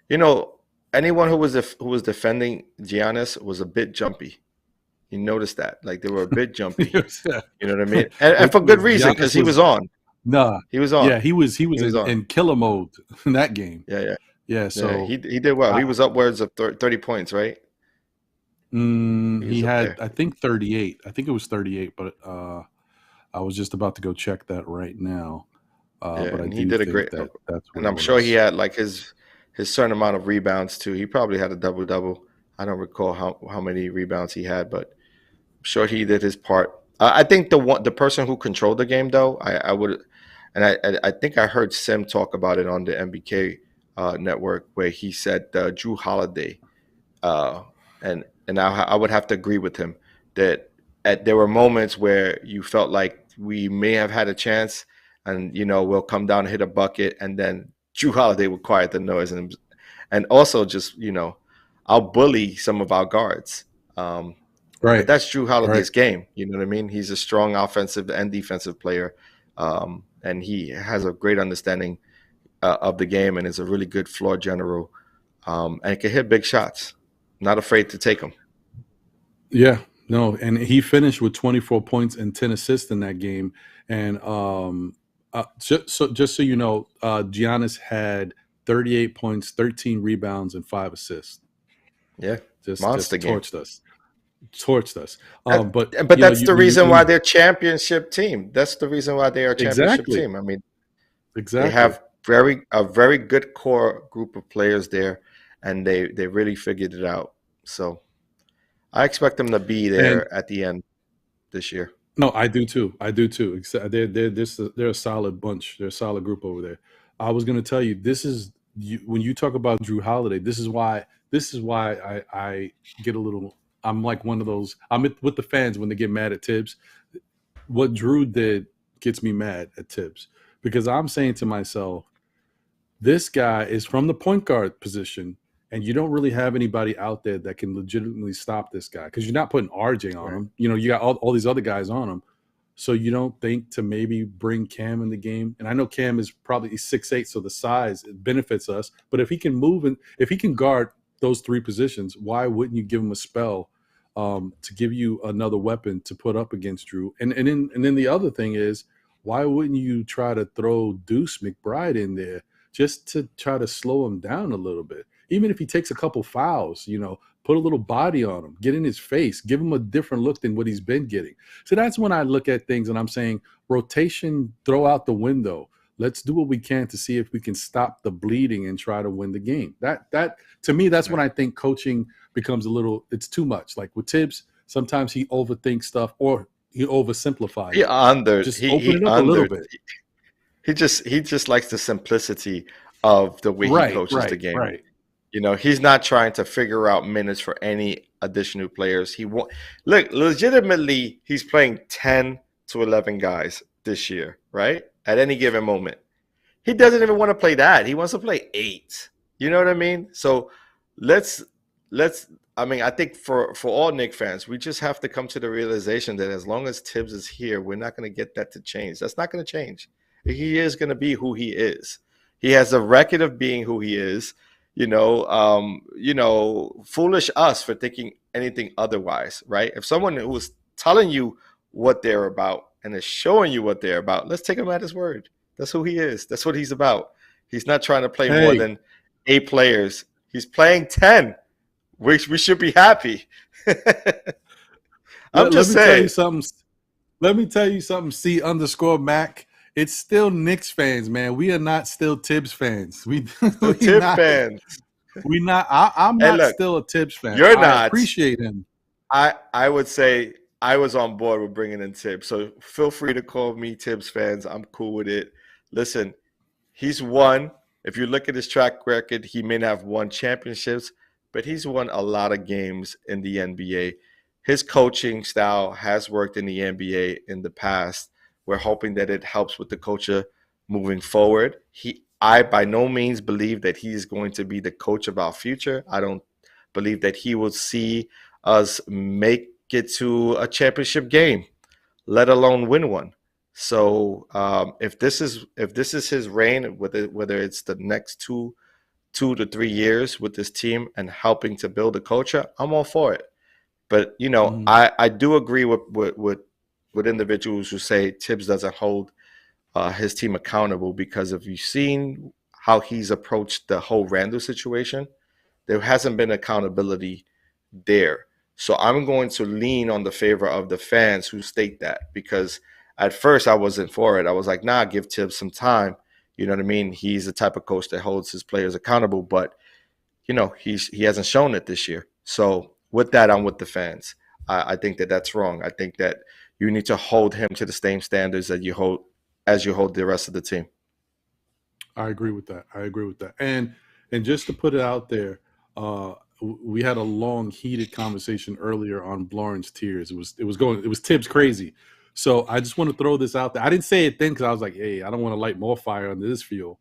you know, anyone who was defending Giannis was a bit jumpy. You noticed that, like they were a bit jumpy. You know what I mean? And for good reason, because Giannis he was was on. nah. He was on. Yeah, he was He was on. in killer mode in that game. Yeah, yeah, Yeah, yeah. so He did well. I, He was upwards of 30 points, right? He he was up had there. I think 38. I think it was 38, but I was just about to go check that right now. Yeah, But I and he do did a think great. that that's what And it I'm sure he was. had like his certain amount of rebounds too. He probably had a double double. I don't recall how many rebounds he had, but I'm sure he did his part. I think the person who controlled the game though, I would, and I think I heard Sim talk about it on the MBK network where he said Drew Holiday, uh, and I would have to agree with him that there were moments where you felt like we may have had a chance, and we'll come down and hit a bucket, and then Drew Holiday would quiet the noise, and also just I'll bully some of our guards. But Right, that's Drew right. Holiday's game. You know what I mean? He's a strong offensive and defensive player, and he has a great understanding of the game, and is a really good floor general, and can hit big shots. Not afraid to take them. Yeah, no, and he finished with 24 points and 10 assists in that game. And just so you know, Giannis had 38 points, 13 rebounds, and 5 assists. Yeah, Just monster game. torched us. That, But but you know, that's you the when you reason when why you they're championship team. That's the reason why they are a championship exactly, team. I mean, they exactly. have a very good core group of players there, and they really figured it out. So I expect them to be And there at the end this year. no, I do too. I do too. They're a solid bunch. They're a solid group over there. I was going to tell you this is when you talk about Drew Holiday. This is why I get a little. I'm like one of those. With the fans when they get mad at Tibbs. What Drew did gets me mad at Tibbs because I'm saying to myself, this guy is from the point guard position, and you don't really have anybody out there that can legitimately stop this guy because you're not putting RJ on Right. him. You got all these other guys on him. So you don't think to maybe bring Cam in the game? And I know Cam is probably 6'8", so the size it benefits us. But if he can move and if he can guard those three positions, why wouldn't you give him a spell to give you another weapon to put up against Drew? And then the other thing is, why wouldn't you try to throw Deuce McBride in there just to try to slow him down a little bit? Even if he takes a couple fouls, put a little body on him, get in his face, give him a different look than what he's been getting. So that's when I look at things and I'm saying rotation, throw out the window. Let's do what we can to see if we can stop the bleeding and try to win the game. That to me, that's when Right. I think coaching becomes it's too much. Like with Tibbs, sometimes he overthinks stuff or he oversimplifies He it. under Just open he it up a little under bit. he just likes the simplicity of the way he Right, coaches the right, game. right. He's not trying to figure out minutes for any additional players. Look, legitimately, he's playing 10 to 11 guys this year, right? At any given moment. He doesn't even want to play that. He wants to play 8. You know what I mean? So let's let's I mean, I think for all Knicks fans, we just have to come to the realization that as long as Tibbs is here, we're not going to get that to change. That's not going to change. He is going to be who he is. He has a record of being who he is. Foolish us for thinking anything otherwise, right? If someone who is telling you what they're about and is showing you what they're about, let's take him at his word. That's who he is. That's what he's about. He's not trying to play more Hey, than 8 players. He's playing 10. We should be happy. I'm Let just me tell you saying. something. Let me tell you something. C_Mac. It's still Knicks fans, man. We are not still Tibbs fans. We The we Tib not. fans. We not. I'm And not look, still a Tibbs fan. you're I not. appreciate him. I would say I was on board with bringing in Tibbs. So feel free to call me Tibbs fans. I'm cool with it. Listen, he's won. If you look at his track record, he may not have won championships, but he's won a lot of games in the NBA. His coaching style has worked in the NBA in the past. We're hoping that it helps with the culture moving forward. I by no means believe that he's going to be the coach of our future. I don't believe that he will see us make it to a championship game, let alone win one. So if this is his reign, whether it's the next 2 to 3 years with this team and helping to build a culture, I'm all for it. But Mhm. I do agree with individuals who say Tibbs doesn't hold his team accountable, because if you've seen how he's approached the whole Randle situation, there hasn't been accountability there. So I'm going to lean on the favor of the fans who state that, because at first I wasn't for it. I was like, nah, give Tibbs some time. You know what I mean? He's the type of coach that holds his players accountable, but he hasn't shown it this year. So with that, I'm with the fans. I think that that's wrong. I think that you need to hold him to the same standards that you hold the rest of the team. I agree with that. I agree with that. And just to put it out there, we had a long, heated conversation earlier on Blorange Tears. It was Tibbs crazy. So I just want to throw this out there. I didn't say it then because I was like, hey, I don't want to light more fire under this fuel.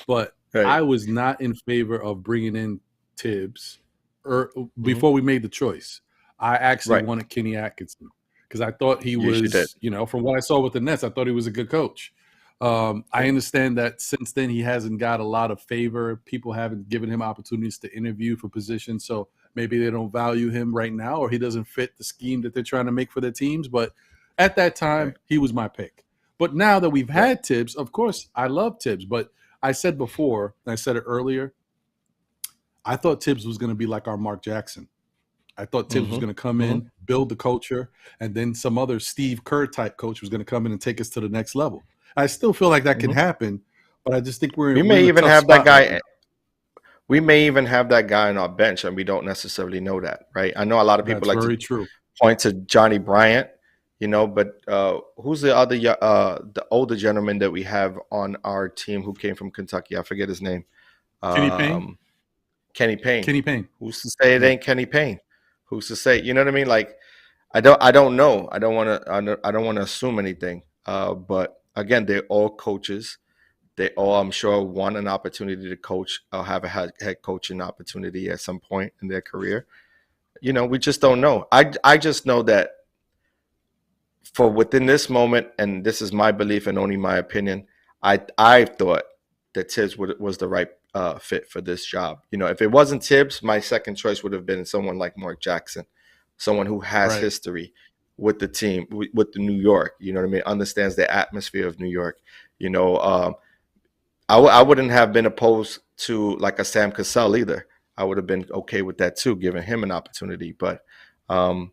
But Right. I was not in favor of bringing in Tibbs Mm-hmm. before we made the choice. I actually Right. wanted Kenny Atkinson because I thought he Yes, you did. was, from what I saw with the Nets, I thought he was a good coach. I Okay. understand that since then he hasn't got a lot of favor. People haven't given him opportunities to interview for positions, so maybe they don't value him right now, or he doesn't fit the scheme that they're trying to make for their teams. But at that time, Right. he was my pick. But now that we've Right. had Tibbs, of course, I love Tibbs. But I said before, and I said it earlier, I thought Tibbs was going to be like our Mark Jackson. I thought Tibbs was Mm-hmm. going to come Mm-hmm. in, build the culture, and then some other Steve Kerr type coach was going to come in and take us to the next level. I still feel like that can Mm-hmm. happen, but I just think we're We we're may in a even tough have that spot right guy. now. We may even have that guy on our bench, and we don't necessarily know that, right? I know a lot of people That's like to very true. point to Johnny Bryant, but who's the older gentleman that we have on our team who came from Kentucky? I forget his name. Kenny Payne. Um, Kenny Payne. Kenny Payne. Who's to say it Yeah. ain't Kenny Payne? Who's to say? You know what I mean? Like, I don't know. I don't want to assume anything. But again, they're all coaches. They all, I'm sure, want an opportunity to coach or have a head coaching opportunity at some point in their career. We just don't know. I just know that for within this moment, and this is my belief and only my opinion, I thought that Tibbs was the right fit for this job. If it wasn't Tibbs, my second choice would have been someone like Mark Jackson, someone who has Right. history with the team, with the New York. You know what I mean? Understands the atmosphere of New York. You know, I wouldn't have been opposed to like a Sam Cassell either. I would have been okay with that too, giving him an opportunity. But um,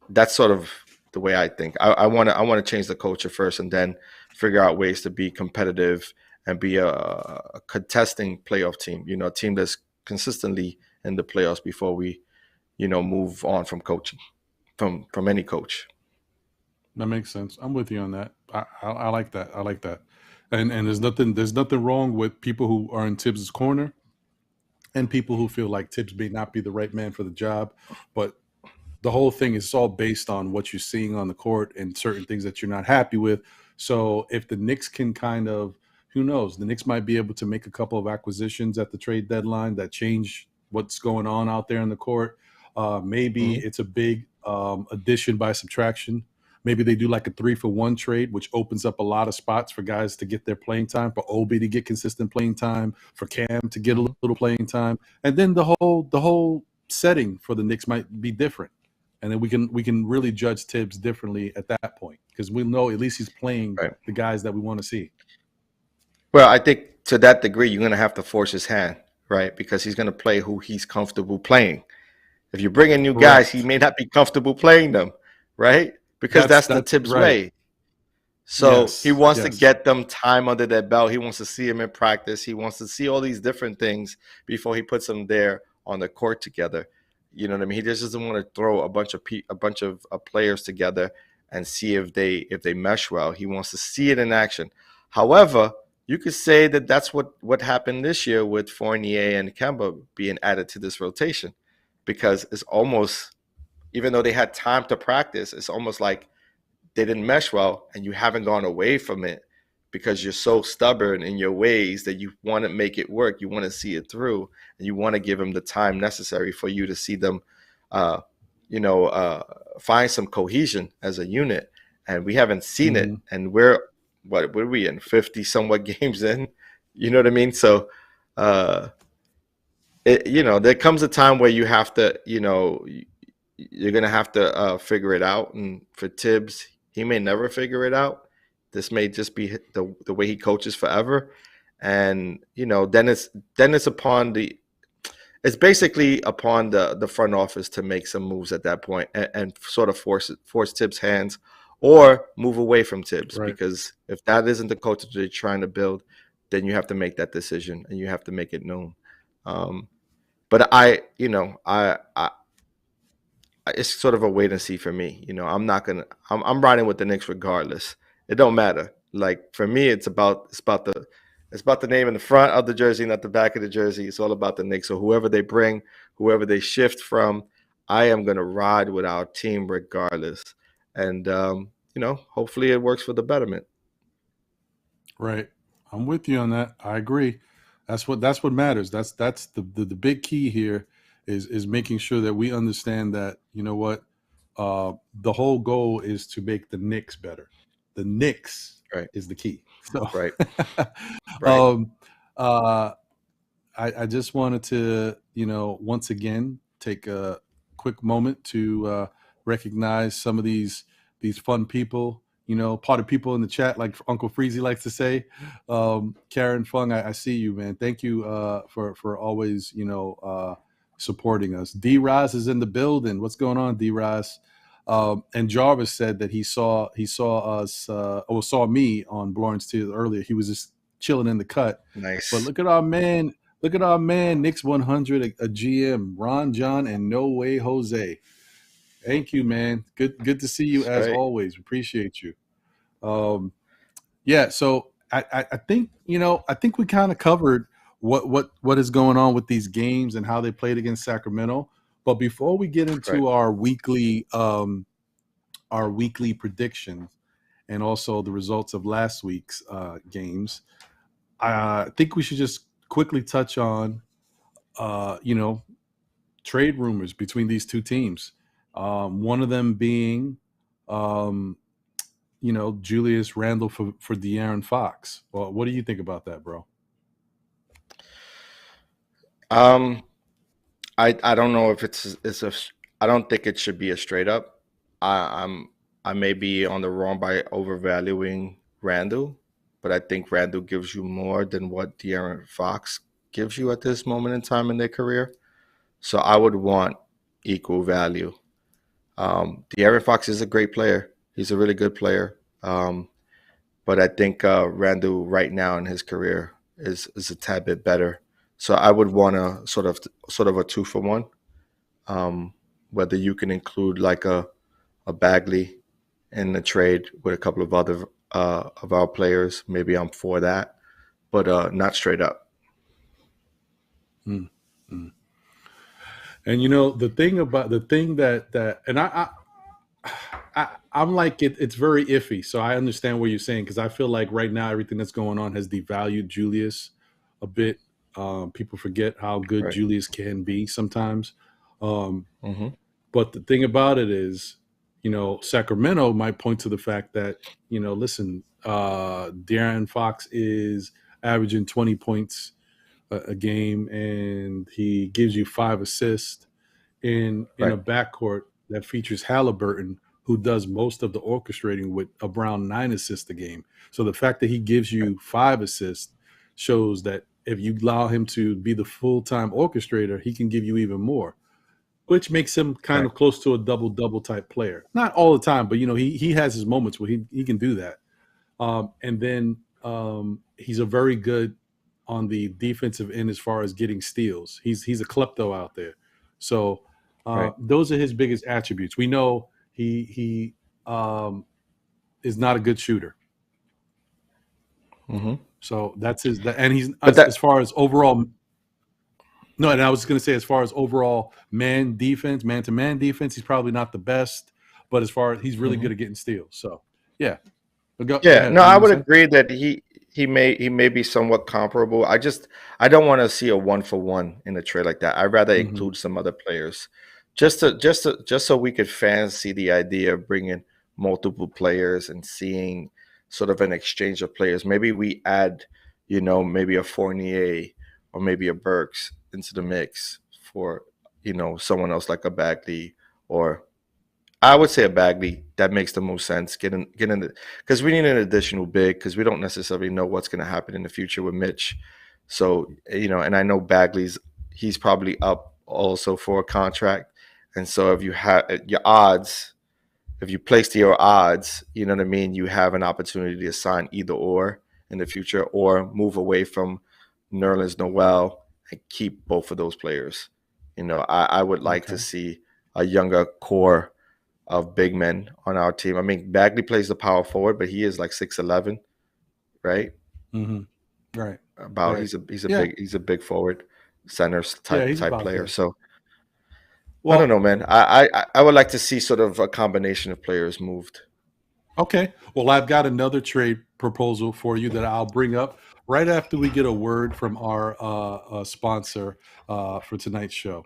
that's sort of the way I think. I want to change the culture first, and then figure out ways to be competitive and be a contesting playoff team. A team that's consistently in the playoffs before we move on from coaching from any coach. That makes sense. I'm with you on that. I like that. I like that. And there's nothing wrong with people who are in Tibbs' corner and people who feel like Tibbs may not be the right man for the job. But the whole thing is all based on what you're seeing on the court and certain things that you're not happy with. So if the Knicks can kind of, who knows, the Knicks might be able to make a couple of acquisitions at the trade deadline that change what's going on out there in the court. Maybe Mm-hmm. it's a big addition by subtraction. Maybe they do like a 3-for-1 trade, which opens up a lot of spots for guys to get their playing time, for Obi to get consistent playing time, for Cam to get a Mm-hmm. little playing time, and then the whole setting for the Knicks might be different, and then we can really judge Tibbs differently at that point because we know at least he's playing Right. the guys that we want to see. Well, I think to that degree, you're going to have to force his hand. right? Because he's going to play who he's comfortable playing. If you bring in new guys, he Correct. may not be comfortable playing them, right? Because that's the That's Tibbs right. way. So he Yes. wants to Yes. get them time under their belt. He wants to see them in practice. He wants to see all these different things before he puts them there on the court together. You know what I mean? He just doesn't want to throw a bunch of players together and see if they mesh well. He wants to see it in action. However, you could say that that's what happened this year with Fournier and Kemba being added to this rotation, because it's almost, even though they had time to practice, it's almost like they didn't mesh well, and you haven't gone away from it because you're so stubborn in your ways that you want to make it work. You want to see it through, and you want to give them the time necessary for you to see them, uh, find some cohesion as a unit. And we haven't seen Mm-hmm. it. And what are we in, 50 somewhat games in? You know what I mean? So, there comes a time where you have to, you're gonna have to figure it out. And for Tibbs, he may never figure it out. This may just be the way he coaches forever. And then it's basically upon the front office to make some moves at that point, and sort of force Tibbs' hands, or move away from Tibbs. Right. Because if that isn't the culture they're trying to build, then you have to make that decision and you have to make it known. But it's sort of a wait and see for me. I'm riding with the Knicks regardless. It don't matter. Like, for me, it's about the name in the front of the jersey, not the back of the jersey. It's all about the Knicks. So whoever they bring, whoever they shift from, I am gonna ride with our team regardless. And hopefully it works for the betterment. Right. I'm with you on that. I agree. That's what matters. That's the big key here is making sure that we understand that, you know what, the whole goal is to make the Knicks better. The Knicks Right. is the key. So Right. Right. um uh I just wanted to, once again take a quick moment to recognize some of these fun people, part of people in the chat, like Uncle Freezy likes to say. Karen Fung, I see you, man. Thank you for always, supporting us. D Roz is in the building. What's going on, D Roz? And Jarvis said that he saw us or saw me on Blorange Tears earlier. He was just chilling in the cut. But Nice. look at our man. Look at our man, Knicks 100, a GM, Ron John, and No Way Jose. Thank you, man. Good to see you That's as right. always. Appreciate you. Yeah, so I think I think we kind of covered what is going on with these games and how they played against Sacramento. But before we get Right. into our weekly predictions and also the results of last week's games, I think we should just quickly touch on trade rumors between these two teams. One of them being, Julius Randle for De'Aaron Fox. Well, what do you think about that, bro? Um, I don't know if I don't think it should be a straight up. I may be on the wrong by overvaluing Randall, but I think Randall gives you more than what De'Aaron Fox gives you at this moment in time in their career. So I would want equal value. De'Aaron Fox is a great player. He's a really good player. But I think Randall right now in his career is a tad bit better. So I would want a sort of a 2-for-1. Whether you can include like a Bagley in the trade with a couple of other of our players, maybe I'm for that, but not straight up. Mm-hmm. And the thing that and I'm like it's very iffy. So I understand what you're saying because I feel like right now everything that's going on has devalued Julius a bit. People forget how good Right. Julius can be sometimes. Um, Mm-hmm. but the thing about it is, Sacramento might point to the fact that, listen, De'Aaron Fox is averaging 20 points a game and he gives you 5 assists in a Right. backcourt that features Halliburton, who does most of the orchestrating with around 9 assists a game. So the fact that he gives Right. you 5 assists shows that if you allow him to be the full-time orchestrator, he can give you even more, which makes him kind Right. of close to a double-double type player. Not all the time, but he has his moments where he can do that. And then he's a very good on the defensive end as far as getting steals. He's a klepto out there. So those are his biggest attributes. We know he is not a good shooter. Mm-hmm. So that's his. And he's But as far as overall. No, and I was just going to say, as far as overall man to man defense, he's probably not the best. But as far as he's really good at getting steals. So yeah. Go ahead. No, I would agree that he may be somewhat comparable. I don't want to see a 1-for-1 in a trade like that. I'd rather include some other players, just so we could fans see the idea of bringing multiple players and seeing sort of an exchange of players. Maybe we add, maybe a Fournier or maybe a Burks into the mix for someone else like a Bagley, or I would say a Bagley. That makes the most sense. Get in because we need an additional big, because we don't necessarily know what's going to happen in the future with Mitch. So and I know he's probably up also for a contract, and so if you have your odds, if you place your odds, you know what I mean, you have an opportunity to sign either or in the future, or move away from Nerlens Noel and keep both of those players. I would like to see a younger core of big men on our team. I mean, Bagley plays the power forward, but he is like 6'11", right? Mm-hmm. Right. About right. he's a big forward, center type player. There. So I don't know, man. I would like to see sort of a combination of players moved. Okay. Well, I've got another trade proposal for you that I'll bring up right after we get a word from our sponsor for tonight's show.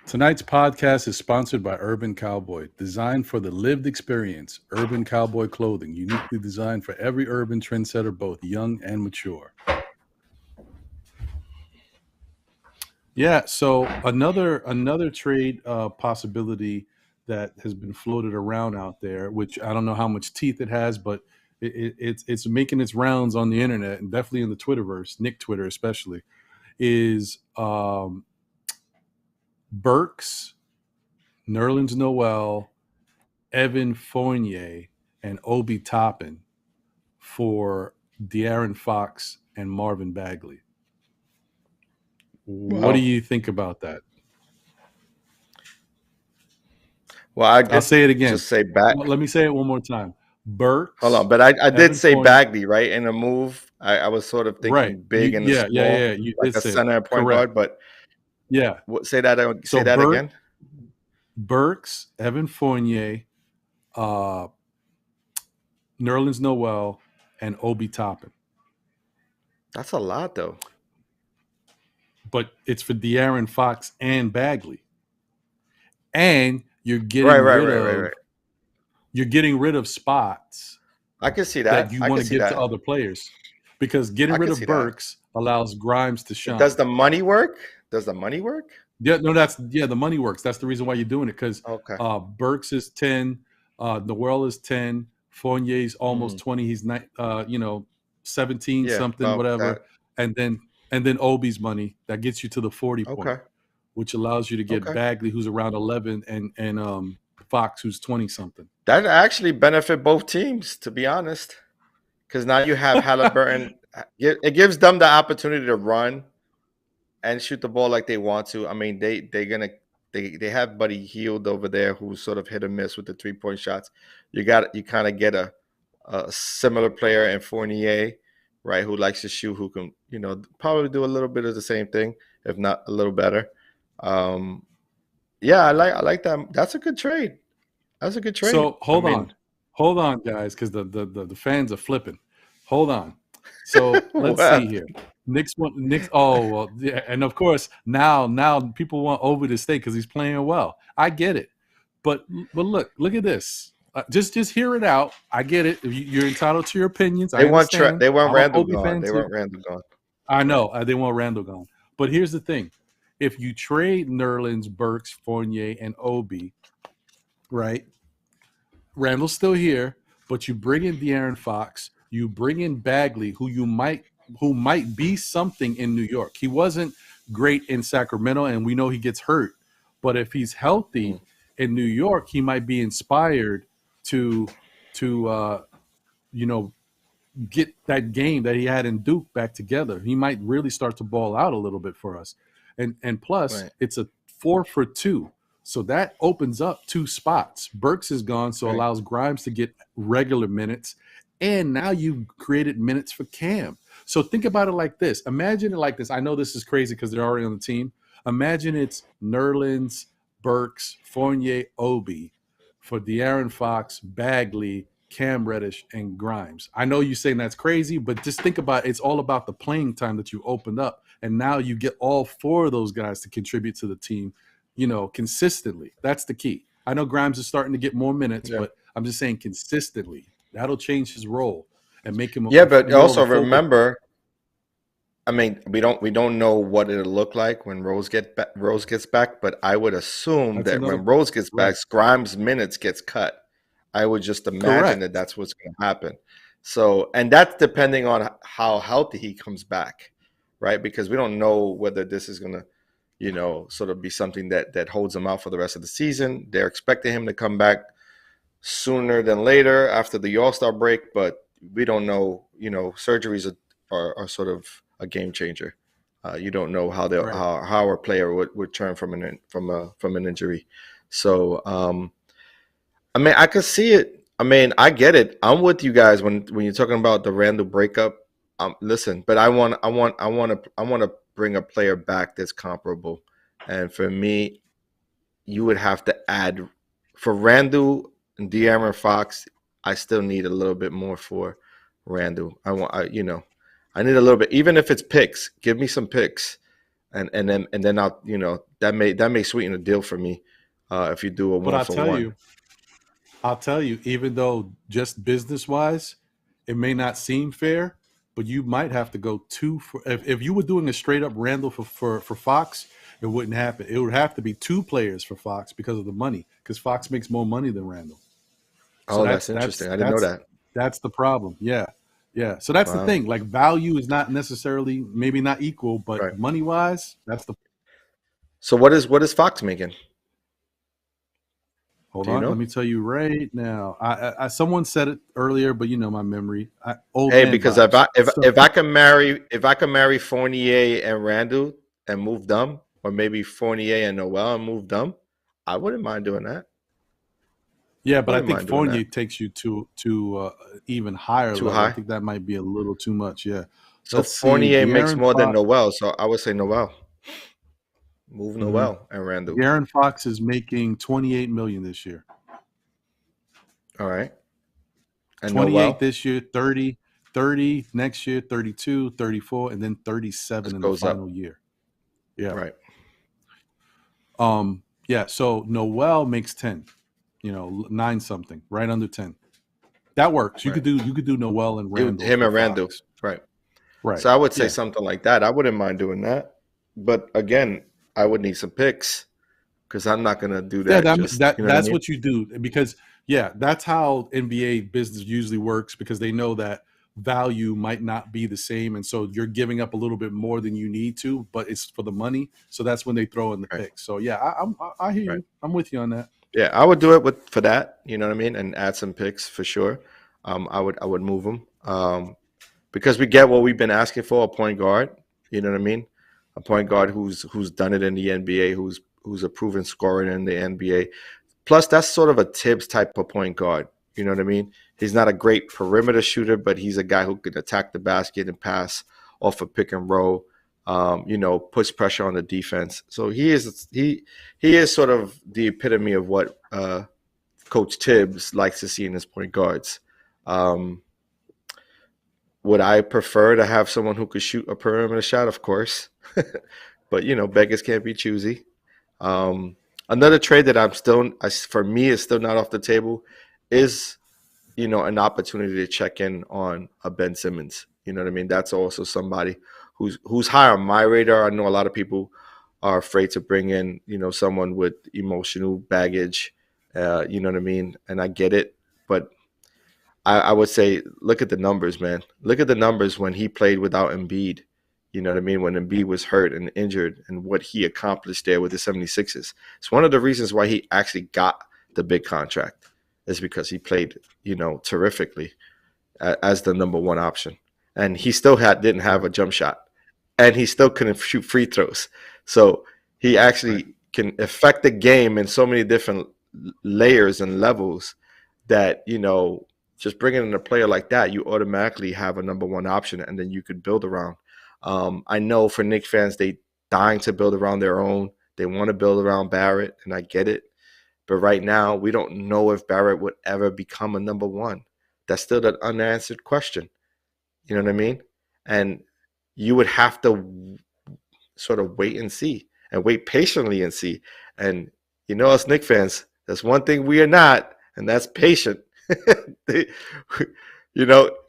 Tonight's podcast is sponsored by Urban Cowboy, designed for the lived experience. Urban Cowboy clothing, uniquely designed for every urban trendsetter, both young and mature. Yeah, so another trade possibility that has been floated around out there, which I don't know how much teeth it has, but it's making its rounds on the internet and definitely in the Twitterverse, Nick Twitter especially, is Burks, Nerlens Noel, Evan Fournier, and Obi Toppin for De'Aaron Fox and Marvin Bagley. Wow. What do you think about that? Well, I'll say it again. Just say back. Let me say it one more time. Burks. Hold on, but I did say Fournier. Bagley, right? In a move, I was sort of thinking big and small, You like did a center and point guard. But say that. Say that again. Burks, Evan Fournier, Nerlens Noel, and Obi Toppin. That's a lot, though. But it's for De'Aaron Fox and Bagley, and you're getting you're getting rid of spots. I can see that you want to get to other players, because getting rid of Burks allows Grimes to shine. Does the money work? Yeah, no, the money works. That's the reason why you're doing it, because Burks is 10, Noel is 10, Fournier's almost 20. He's 17 something, whatever, and then Obi's money that gets you to the 40 point, which allows you to get Bagley, who's around 11, and Fox, who's 20 something. That actually benefit both teams, to be honest, because now you have Halliburton. It gives them the opportunity to run and shoot the ball like they want to. I mean, they have Buddy Hield over there, who's sort of hit or miss with the 3-point shots. You kind of get a similar player in Fournier, right, who likes to shoot, who can probably do a little bit of the same thing, if not a little better. I like that. That's a good trade. So hold on, guys, because the fans are flipping. Hold on. So let's see here. Knicks. Oh well, yeah, and of course now people want Obi to stay because he's playing well. I get it, but look at this. Just hear it out. I get it. You're entitled to your opinions. They want Randle gone. They want Randle gone. I know they want Randle gone. But here's the thing: if you trade Nerlens, Burks, Fournier, and Obi, right? Randle's still here, but you bring in De'Aaron Fox. You bring in Bagley, who might be something in New York. He wasn't great in Sacramento, and we know he gets hurt. But if he's healthy in New York, he might be inspired to you know get that game that he had in Duke back together. He might really start to ball out a little bit for us. And plus, Right. it's a 4-for-2. So that opens up 2 spots. Burks is gone, so Right. allows Grimes to get regular minutes. And now you've created minutes for Cam. So think about it like this. Imagine it like this. I know this is crazy because they're already on the team. Imagine it's Nerlens, Burks, Fournier, Obi for De'Aaron Fox, Bagley, Cam Reddish, and Grimes. I know you're saying that's crazy, but just think about it. It's all about the playing time that you opened up. And now you get all 4 of those guys to contribute to the team, consistently. That's the key. I know Grimes is starting to get more minutes, but I'm just saying consistently. That'll change his role and make him but more also of a focal. remember, I mean, we don't know what it'll look like when Rose gets back, but I would assume That's that another- when Rose gets right. back, Grimes' minutes gets cut. I would just imagine Correct. that that's what's going to happen. So, and that's depending on how healthy he comes back, right? Because we don't know whether this is going to, sort of be something that holds him out for the rest of the season. They're expecting him to come back sooner than later after the All-Star break, but we don't know. Surgeries are sort of a game changer. You don't know how Right. how a player would turn from an injury. So, I mean, I could see it. I mean, I get it. I'm with you guys when you're talking about the Randle breakup. Listen, but I want to bring a player back that's comparable, and for me, you would have to add for Randle and De'Aaron Fox. I still need a little bit more for Randle. I need a little bit, even if it's picks. Give me some picks, and then I'll that may sweeten the deal for me if you do a But 1-for-1. I'll tell you, even though just business wise, it may not seem fair, but you might have to go 2 for if you were doing a straight up Randle for Fox, it wouldn't happen. It would have to be 2 players for Fox because of the money, because Fox makes more money than Randle. So Oh, that's interesting. I didn't know that. That's the problem. Yeah. So that's the Wow. thing. Like value is not necessarily maybe not equal, but Right. money wise, that's the. So what is Fox making? Hold Do you on, know? let me tell you right now. I someone said it earlier, but my memory. Because if I can marry Fournier and Randle and move them, or maybe Fournier and Noel and move them, I wouldn't mind doing that. Yeah, but I think Fournier takes you to even higher Too level. high? I think that might be a little too much. Yeah. So Fournier makes more than Noel, so I would say Noel. Move Noel and Randle. De'Aaron Fox is making $28 million this year. All right. And 28 Noel this year, 30 next year, 32, 34, and then 37 in the final year. Yeah. Right. Yeah, so Noel makes 10, 9 something, right under 10. That works. You could do Noel and Randle. Him and Randle. Right. Right. So I would say something like that. I wouldn't mind doing that. But again, I would need some picks because I'm not gonna do that. That's what you do, because that's how NBA business usually works, because they know that value might not be the same, and so you're giving up a little bit more than you need to, but it's for the money. So that's when they throw in the picks. So I hear you. I'm with you on that. Yeah, I would do it for that. You know what I mean, and add some picks for sure. I would move them because we get what we've been asking for, a point guard. You know what I mean, a point guard who's done it in the NBA, who's a proven scorer in the NBA. Plus, that's sort of a Tibbs type of point guard. You know what I mean? He's not a great perimeter shooter, but he's a guy who can attack the basket and pass off a pick and roll. Puts pressure on the defense. So he is sort of the epitome of what Coach Tibbs likes to see in his point guards. Would I prefer to have someone who could shoot a perimeter shot? Of course. But, beggars can't be choosy. Another trade that for me is still not off the table is, an opportunity to check in on a Ben Simmons. You know what I mean? That's also somebody who's high on my radar. I know a lot of people are afraid to bring in, someone with emotional baggage. You know what I mean? And I get it, but I would say look at the numbers, man. Look at the numbers when he played without Embiid. You know what I mean? When Embiid was hurt and injured, and what he accomplished there with the 76ers. It's one of the reasons why he actually got the big contract, is because he played, terrifically as the number one option. And he still didn't have a jump shot. And he still couldn't shoot free throws. So he actually can affect the game in so many different layers and levels that, just bringing in a player like that, you automatically have a number one option, and then you could build around. I know for Knicks fans, they dying to build around their own. They want to build around Barrett, and I get it. But right now, we don't know if Barrett would ever become a number one. That's still an unanswered question. You know what I mean? And you would have to sort of wait and see, and wait patiently and see. And us Knicks fans, that's one thing we are not, and that's patient.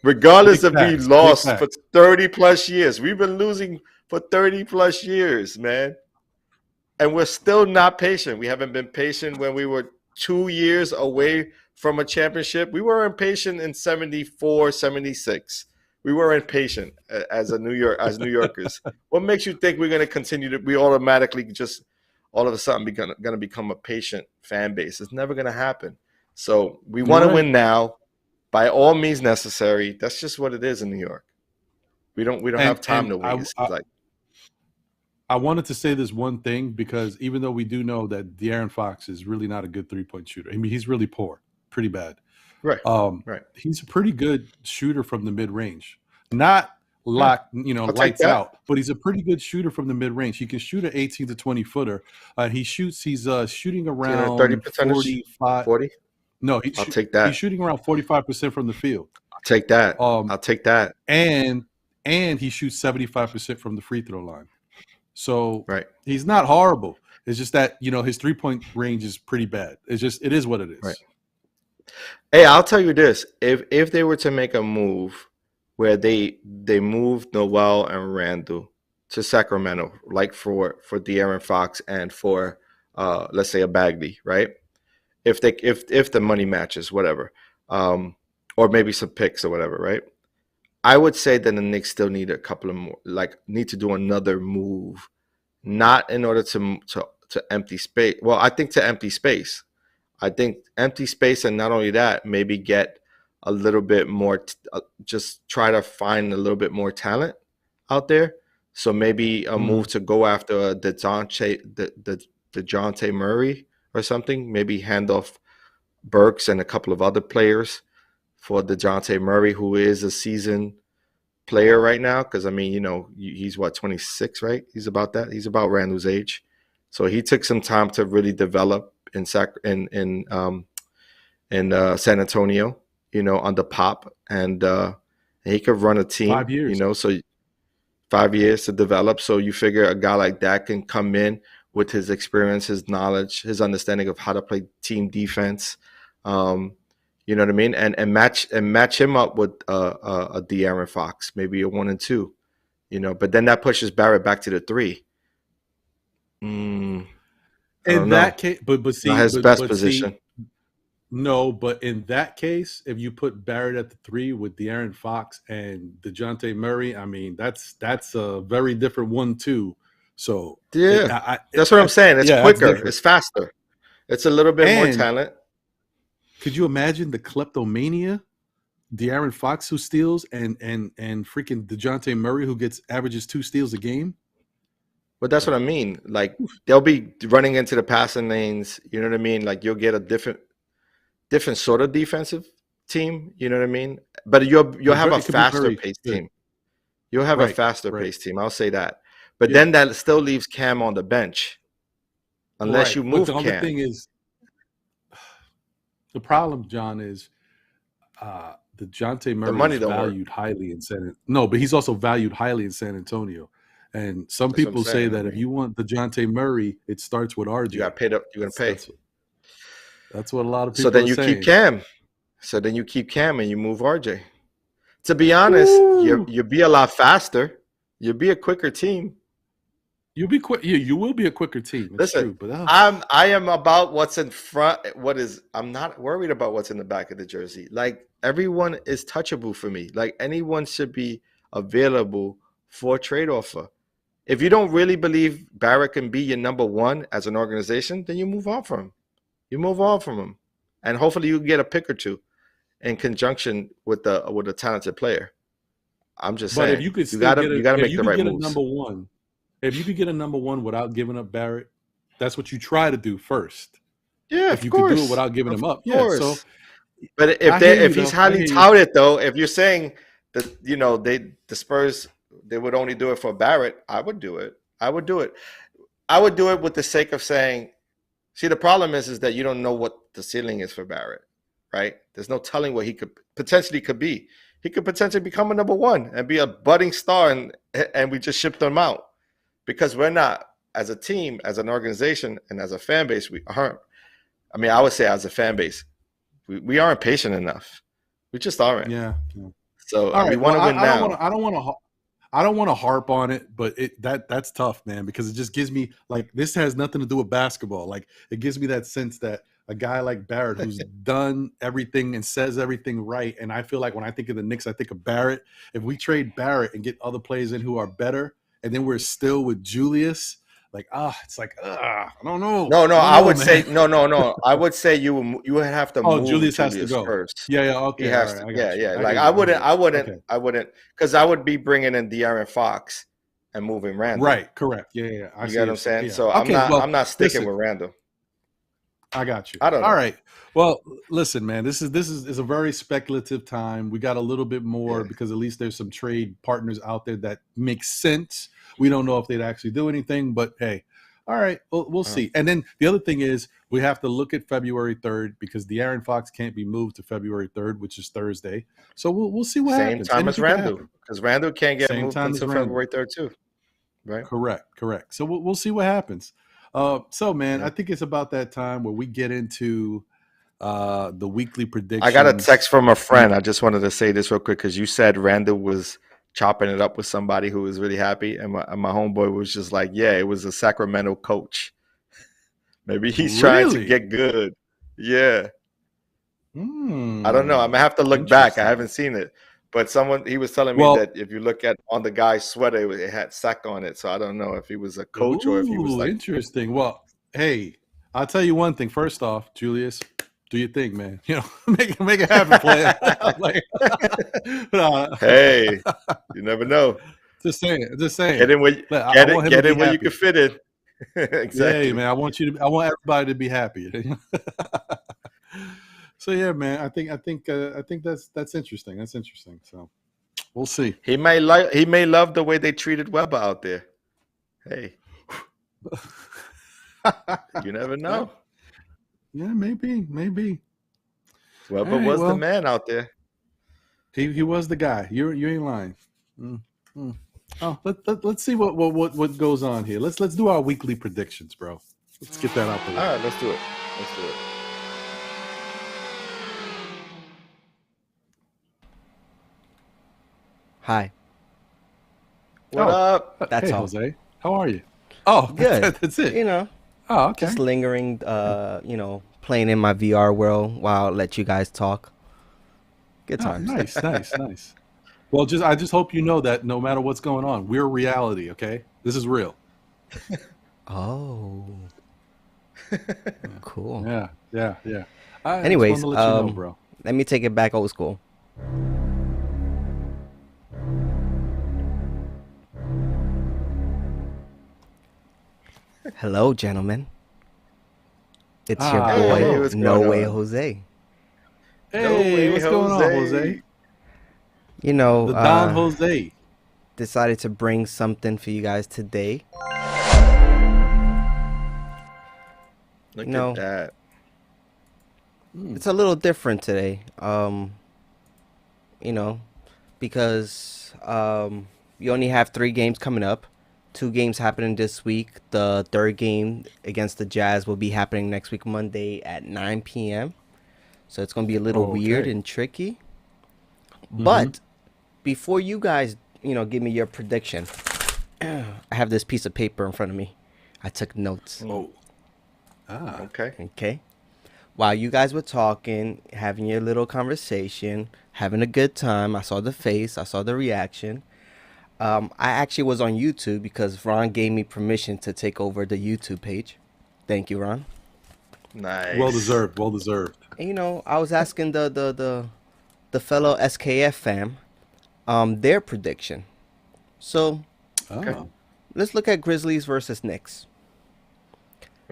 Regardless of being lost for 30 plus years, we've been losing for 30 plus years, man. And we're still not patient. We haven't been patient when we were 2 years away from a championship. We were impatient in 74, 76. We were impatient as New Yorkers. What makes you think we're going to continue to? We automatically just all of a sudden going to become a patient fan base? It's never going to happen. So we want to win now, by all means necessary. That's just what it is in New York. We don't have time to wait. I wanted to say this one thing, because even though we do know that De'Aaron Fox is really not a good 3-point shooter, I mean, he's really poor, pretty bad. Right. He's a pretty good shooter from the mid range, not lights out, but he's a pretty good shooter from the mid range. He can shoot an 18 to 20 footer. He's shooting around 45. 40. No, I'll take that. He's shooting around 45% from the field. I'll take that. I'll take that. And he shoots 75% from the free throw line. So he's not horrible. It's just that, his 3-point range is pretty bad. It is what it is. Right. Hey, I'll tell you this. If they were to make a move where they moved Noel and Randle to Sacramento, like for De'Aaron Fox and for let's say a Bagley, right? If the money matches, whatever, or maybe some picks or whatever, right? I would say that the Knicks still need a couple of more, need to do another move, not in order to empty space. Well, I think to empty space. I think empty space, and not only that, maybe get a little bit more, just try to find a little bit more talent out there. So maybe a move to go after DeJounte Murray or something. Maybe hand off Burks and a couple of other players for DeJounte Murray, who is a seasoned player right now. Because, I mean, he's 26, right? He's about that. He's about Randall's age. So he took some time to really develop in San Antonio, under Pop. And he could run a team. 5 years. So 5 years to develop. So you figure a guy like that can come in with his experience, his knowledge, his understanding of how to play team defense. You know what I mean? And match him up with a De'Aaron Fox, maybe a 1 and 2, but then that pushes Barrett back to the 3. In that case, but see, not his best position. No, but in that case, if you put Barrett at the 3 with De'Aaron Fox and DeJounte Murray, I mean, that's a very different 1-2. So yeah, that's what I'm saying. It's quicker, it's faster, it's a little bit more talent. Could you imagine the kleptomania? De'Aaron Fox who steals and freaking DeJounte Murray who averages 2 steals a game? But that's what I mean. Like, they'll be running into the passing lanes. You know what I mean? Like, you'll get a different sort of defensive team. You know what I mean? But you'll have a faster paced team. You'll have a faster paced team. I'll say that. But then that still leaves Cam on the bench, unless you move Cam. The other thing is, the problem, John, is DeJounte Murray is valued highly in but he's also valued highly in San Antonio. And some people say that if you want DeJounte Murray, it starts with RJ. You got paid up. You're gonna pay. That's what a lot of people. So then you keep Cam. So then you keep Cam and you move RJ. To be honest, you'll be a lot faster. You'll be a quicker team. You'll be quick. You will be a quicker team. It's Listen, true, but I am about what's in front. I'm not worried about what's in the back of the jersey. Like everyone is touchable for me. Like anyone should be available for a trade offer. If you don't really believe Barrett can be your number one as an organization, then you move on from him. You move on from him, and hopefully you get a pick or two in conjunction with a talented player. I'm just but saying, if you could you still gotta get a, you gotta if make you the could right get a moves. number one, if you could get a number one without giving up Barrett, that's what you try to do first. Yeah, If of you could do it course, without giving of him up, yeah. So course. But I hear you if he's though. I highly hear you. touted though, if you're saying that the Spurs they would only do it for Barrett, I would do it. I would do it. I would do it with the sake of saying, see, the problem is that you don't know what the ceiling is for Barrett, right? There's no telling what he could potentially could be. He could potentially become a number one and be a budding star, and we just shipped him out because we're not, as a team, as an organization, and as a fan base, we aren't. I mean, I would say as a fan base, we aren't patient enough. We just aren't. Yeah. So All we right. want Well, to win now. I don't want to harp on it, but that's tough, man, because it just gives me like this has nothing to do with basketball. Like it gives me that sense that a guy like Barrett, who's done everything and says everything right, and I feel like when I think of the Knicks, I think of Barrett. If we trade Barrett and get other players in who are better, and then we're still with Julius, like it's like I don't know. No, I I would man. say no. I would say you would have to Oh, move Julius has to Julius go. first. Yeah. He Okay. All has right. to. I got Yeah, you. yeah. I Like hear you. Okay. I wouldn't, because I would be bringing in De'Aaron Fox and moving Randle. Right. Correct. Yeah. I You see get what I'm saying? Yeah. So Okay. Well, I'm not sticking listen. with Randle. I got you. I don't know. All right. Well, listen, man. This is a very speculative time. We got a little bit more because at least there's some trade partners out there that make sense. We don't know if they'd actually do anything, but hey, all right, we'll see. And then the other thing is we have to look at February 3rd because De'Aaron Fox can't be moved to February 3rd, which is Thursday. So we'll see what happens. Same time as Anything Randle, because Randle can't get moved until February 3rd too. Right. Correct. So we'll see what happens. So man, Yeah. I think it's about that time where we get into the weekly predictions. I got a text from a friend. I just wanted to say this real quick because you said Randle was chopping it up with somebody who was really happy, and my homeboy was just like, "Yeah, it was a Sacramento coach. Maybe he's trying to get good." Yeah. I don't know. I'm gonna have to look back. I haven't seen it, but he was telling me that if you look at on the guy's sweater, it had Sac on it. So I don't know if he was a coach or if he was like interesting. Well, hey, I'll tell you one thing. First off, Julius, do your thing, man. You know, make it happen, player. Hey, you never know. Just saying. Get in where you can fit in. Exactly. Yeah, man. I want everybody to be happy. So yeah, man. I think that's interesting. That's interesting. So we'll see. He may love the way they treated Weber out there. Hey, you never know. Yeah, maybe. Weber was the man out there. He was the guy. You ain't lying. Oh, let's see what goes on here. Let's do our weekly predictions, bro. Let's get that out the way. All right, let's do it. Hi. What up? That's all. Jose. How are you? Oh, good. That's it. You know. Oh, okay. Just lingering, playing in my VR world while I let you guys talk. Good times. Nice. Well, I just hope you know that no matter what's going on, we're reality, okay? This is real. Oh. Cool. Yeah. Anyways, let you know, bro. Let me take it back old school. Hello, gentlemen. It's your boy, No Way Jose. Hey, what's going on, Jose? You know, the Don Jose decided to bring something for you guys today. Look at that. It's a little different today. Because you only have 3 games coming up. 2 games happening this week. The 3rd game against the Jazz will be happening next week, Monday at 9 p.m. So it's going to be a little weird and tricky. But before you guys, give me your prediction, I have this piece of paper in front of me. I took notes. Oh. Ah. Okay. Okay. While you guys were talking, having your little conversation, having a good time, I saw the face, I saw the reaction. I actually was on YouTube because Ron gave me permission to take over the YouTube page. Thank you, Ron. Nice. Well deserved. Well deserved. And, I was asking the fellow SKF fam, their prediction. So Oh. let's look at Grizzlies versus Knicks.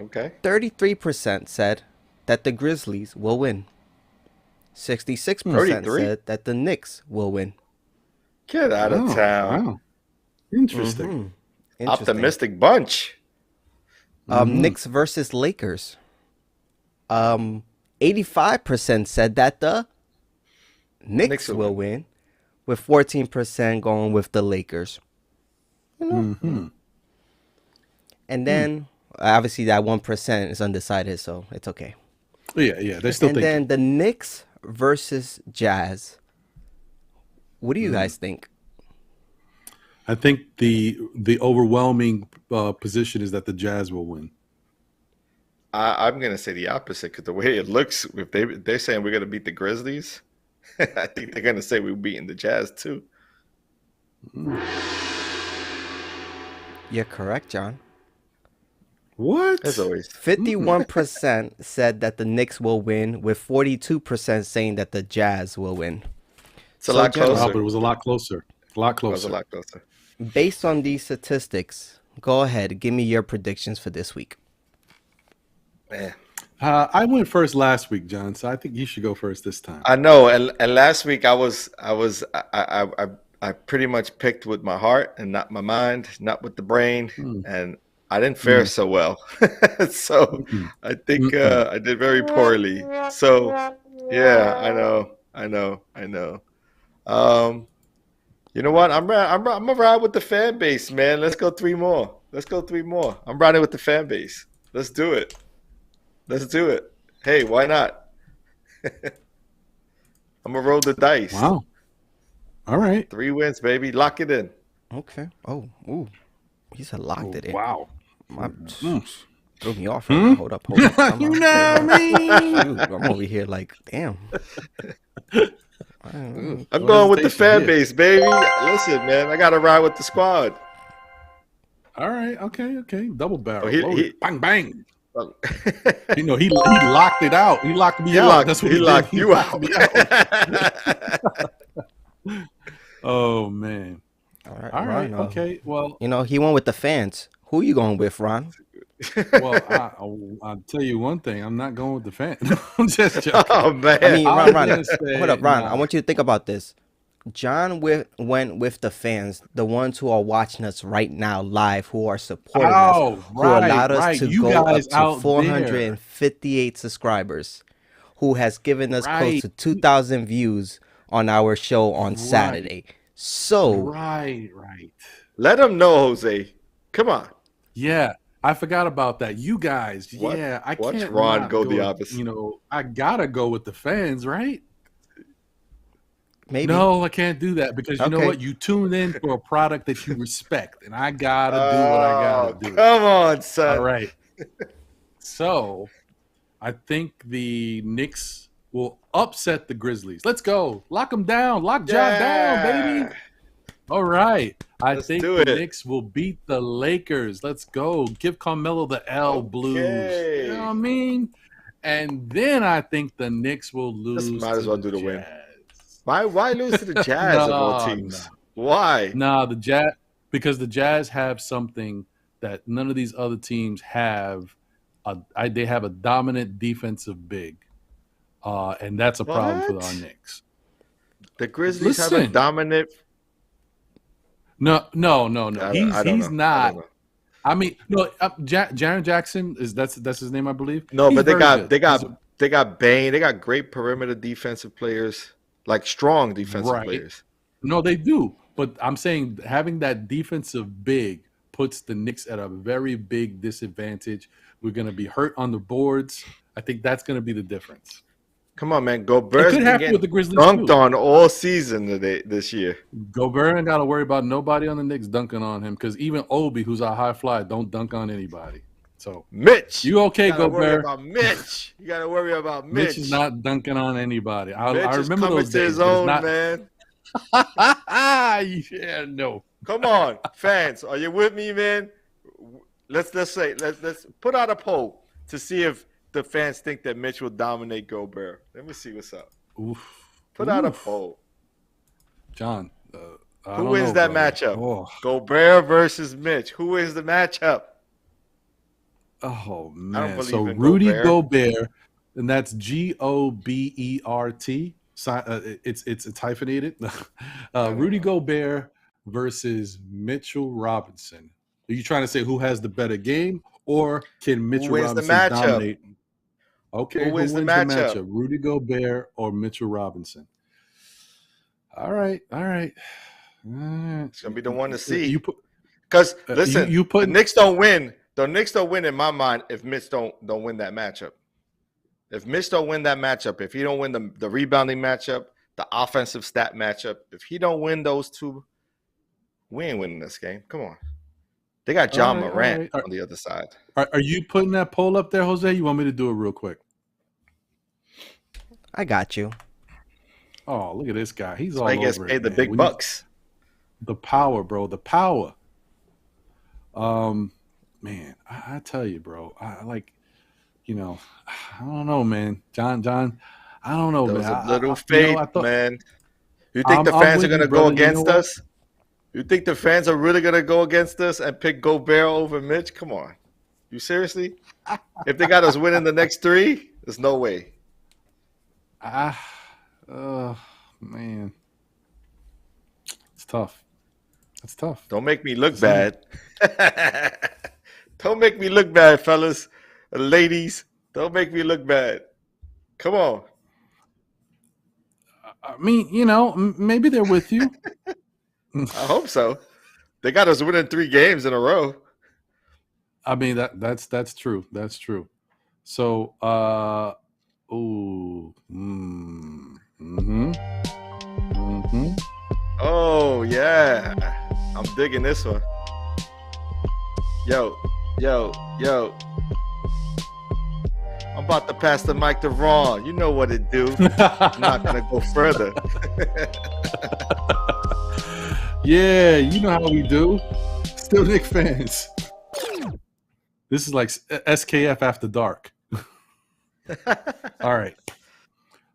Okay. 33% said that the Grizzlies will win. 66% 33? said that the Knicks will win. Get out of town. Wow. Interesting. Interesting. Optimistic bunch. Knicks versus Lakers. 85% said that the Knicks will win, with 14% going with the Lakers. And then obviously that 1% is undecided, so it's okay. Yeah. They still And think. then the Knicks versus Jazz. What do you guys think? I think the overwhelming position is that the Jazz will win. I'm gonna say the opposite because the way it looks, if they're saying we're gonna beat the Grizzlies, I think they're gonna say we're beating the Jazz too. You're correct, John. What? As always. 51% said that the Knicks will win, with 42% saying that the Jazz will win. It's a lot General, closer. But it was a lot closer. A lot It was closer. a lot closer. based on these statistics, go ahead, give me your predictions for this week. Man. I went first last week, John, so I think you should go first this time. I know, and last week I pretty much picked with my heart and not my mind, not with the brain, and I didn't fare so well. So I think I did very poorly. So yeah, I know. You know what? I'm gonna ride with the fan base, man. Let's go three more. I'm riding with the fan base. Let's do it. Hey, why not? I'm gonna roll the dice. Wow. All right. 3 wins, baby. Lock it in. Okay. Oh, ooh. He said locked it in. Wow. Threw me off. Right? Hold up. Come You on. know what I mean? Shoot, I'm over here like, damn. I'm going with the fan base, baby. Listen, man, I gotta ride with the squad. All right. Okay. Double barrel. Oh, he- Loaded. Bang, bang. He locked it out. He locked me out. That's what he locked did. you He locked out. me out. Oh, man. All right. All right. Ron, Okay. Well, he went with the fans. Who you going with, Ron? I'll tell you one thing. I'm not going with the fan. I'm just joking. Oh man. I mean, I was Ron, gonna say, hold up, Ron. nah. I want you to think about this. John went with the fans, the ones who are watching us right now live, who are supporting us, who allowed us to You go up guys out to 458 subscribers, who has given us close Right. to 2,000 views on our show on Saturday. So, Right. Let them know, Jose. Come on. Yeah, I forgot about that. You guys, Watch I can't Ron not go the opposite. I gotta go with the fans, right? maybe. No, I can't do that because you know Okay. what? You tuned in for a product that you respect, and I gotta do what I gotta do. Come on, son. All right. So, I think the Knicks will upset the Grizzlies. Let's go. Lock them down. Lock John down, baby. All right. I Let's think do the it. Knicks will beat the Lakers. Let's go. Give Carmelo the L blues. Okay. You know what I mean? And then I think the Knicks will lose. Just might as to well the do the win. Jazz. Why lose to the Jazz of all No, teams? Why? Nah, the Jazz, because the Jazz have something that none of these other teams have. They have a dominant defensive big, and that's a problem for What? our Knicks. The Grizzlies have a Listen. dominant. No. I don't He's know. not. I mean, no. Jaren Jackson that's his name, I believe. No, He's but very good. they got Bane. They got great perimeter defensive players, like strong defensive Right. players. No, they do. But I'm saying having that defensive big puts the Knicks at a very big disadvantage. We're going to be hurt on the boards. I think that's going to be the difference. Come on, man. It Gobert's could been happen getting with the Grizzlies dunked too. on all season this year. Gobert ain't got to worry about nobody on the Knicks dunking on him because even Obi, who's our high flyer, don't dunk on anybody. So Mitch. you okay, You gotta worry Gobert? about Mitch. You gotta worry about Mitch is Mitch. not dunking on anybody. I Mitch is remember coming those to days. his But it's own, not. man. Yeah, no. Come on, fans. Are you with me, man? Let's put out a poll to see if the fans think that Mitch will dominate Gobert. Let me see what's up. Oof. Put out a poll. John. Who wins that matchup? Oh. Gobert versus Mitch. Who wins the matchup? Oh, I don't man. believe So in Rudy Gobert. Gobert, and that's Gobert. It's hyphenated. Rudy Gobert versus Mitchell Robinson. Are you trying to say who has the better game, or can Mitchell wins the Robinson matchup? dominate? Okay, Who wins the matchup? Rudy Gobert or Mitchell Robinson? All right. It's gonna be the one to see. You put Because listen, you put the Knicks don't win. The Knicks don't win in my mind if Mitch don't win that matchup. If Mitch don't win that matchup, if he don't win the rebounding matchup, the offensive stat matchup, if he don't win those two, we ain't winning this game. Come on. They got John Morant on the other side. Are you putting that poll up there, Jose? You want me to do it real quick? I got you. Oh, look at this guy. He's So all he gets over paid it, the man. big bucks. The power, bro. The power. Man, I tell you, bro. I like, I don't know, man. John, I don't know, There man. was a little faith, man. You think the I'm fans are with going to you, go brother. You against know what? us? You think the fans are really going to go against us and pick Gobert over Mitch? Come on. You seriously? If they got us winning the next three, there's no way. Man. It's tough. It's tough. Don't make me look bad. Don't make me look bad, fellas. Ladies, don't make me look bad. Come on. I mean, maybe they're with you. I hope so. They got us winning 3 games in a row. I mean, that's true. That's true. So, Oh, yeah. I'm digging this one. Yo. I'm about to pass the mic to Ron. You know what it do. I'm not going to go further. Yeah, you know how we do. Still Knicks fans. This is like SKF after dark. All right.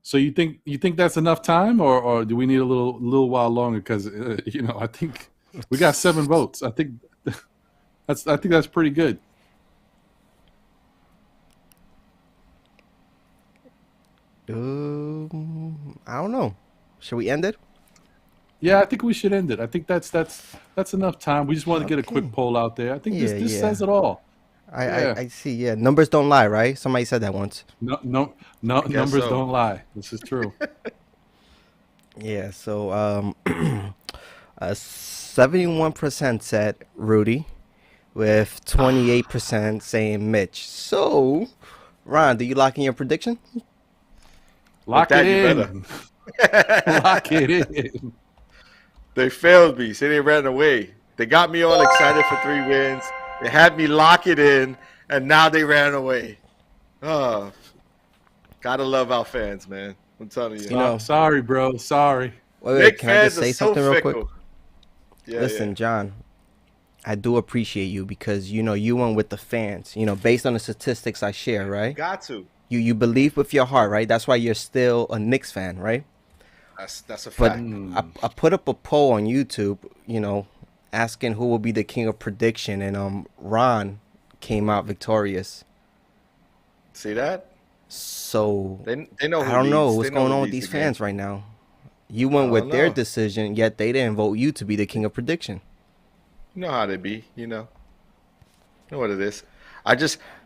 So you think that's enough time, or do we need a little while longer? Because I think we got 7 votes. I think that's pretty good. I don't know. Should we end it? Yeah, I think we should end it. I think that's enough time. We just want to get a quick Okay. poll out there. I think this Yeah. says it all. I see. Yeah, numbers don't lie, right? Somebody said that once. No, numbers so. don't lie. This is true. Yeah. So 71% said Rudy, with 28% saying Mitch. So, Ron, do you lock in your prediction? Lock that, it you in. Lock it in. They failed me. So they ran away. They got me all excited for 3 wins. They had me lock it in, and now they ran away. Oh, gotta love our fans, man. I'm telling you. Sorry, bro. Sorry. Wait, Knicks can I just fans say are so something real quick? fickle. Yeah, Listen, John, I do appreciate you because you went with the fans. Based on the statistics I share, right? Got to. You believe with your heart, right? That's why you're still a Knicks fan, right? That's a But fact. I put up a poll on YouTube, asking who will be the king of prediction, and Ron came out victorious. See that? So They know. Who I don't know leads. what's They know going who on with leads these the game. fans right now. You went I with don't their know. decision, yet they didn't vote you to be the king of prediction. You know how they be. You know what it is.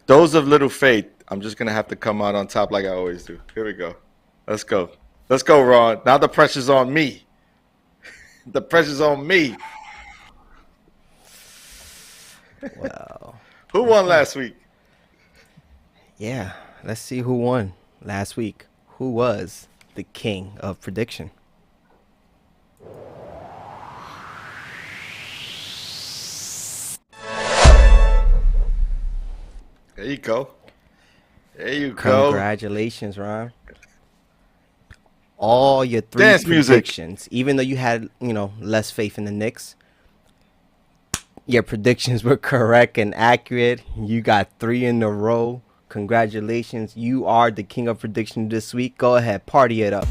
Those of little faith. I'm just gonna have to come out on top like I always do. Here we go. Let's go, Ron. Now the pressure's on me. The pressure's on me. Wow. Who won last week? Yeah, let's see who won last week. who was the king of prediction? There you go. There you go. Congratulations, Ron. All your three Dance music. predictions, even though you had, less faith in the Knicks, your predictions were correct and accurate. You got 3 in a row. Congratulations. You are the king of prediction this week. Go ahead, party it up.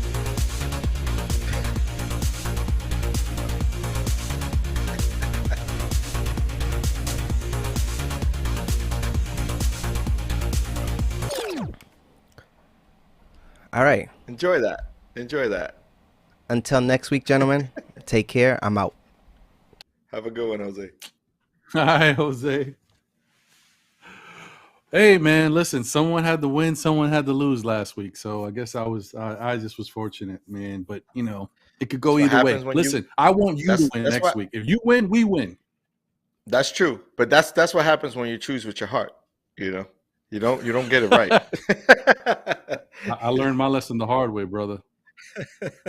All right. Enjoy that. Enjoy that. Until next week, gentlemen, take care. I'm out. Have a good one, Jose. Hi, Jose. Hey, man, listen, someone had to win, someone had to lose last week. So I guess I just was fortunate, man. But, it could go either way. Listen, I want you to win next week. If you win, we win. That's true. But that's what happens when you choose with your heart, You don't get it right. I learned my lesson the hard way, brother.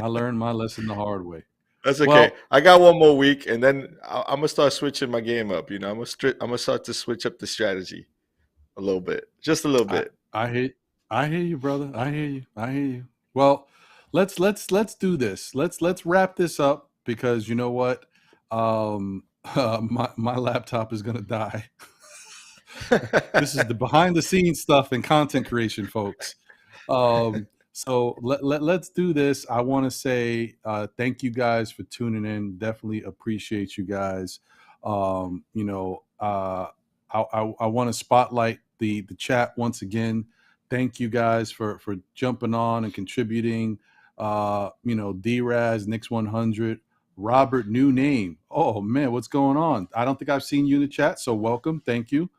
I learned my lesson the hard way. That's okay. Well, I got one more week, and then I'm gonna start switching my game up. I'm gonna start to switch up the strategy a little bit, just a little bit. I hear you, brother. I hear you. Well, let's do this. Let's wrap this up because you know what? My laptop is gonna die. This is the behind the scenes stuff and content creation, folks. So let's do this. I want to say thank you guys for tuning in. Definitely appreciate you guys. I want to spotlight the chat once again. Thank you guys for jumping on and contributing. D-Raz, Knicks 100, Robert, new name. Oh man, what's going on? I don't think I've seen you in the chat, so welcome. Thank you.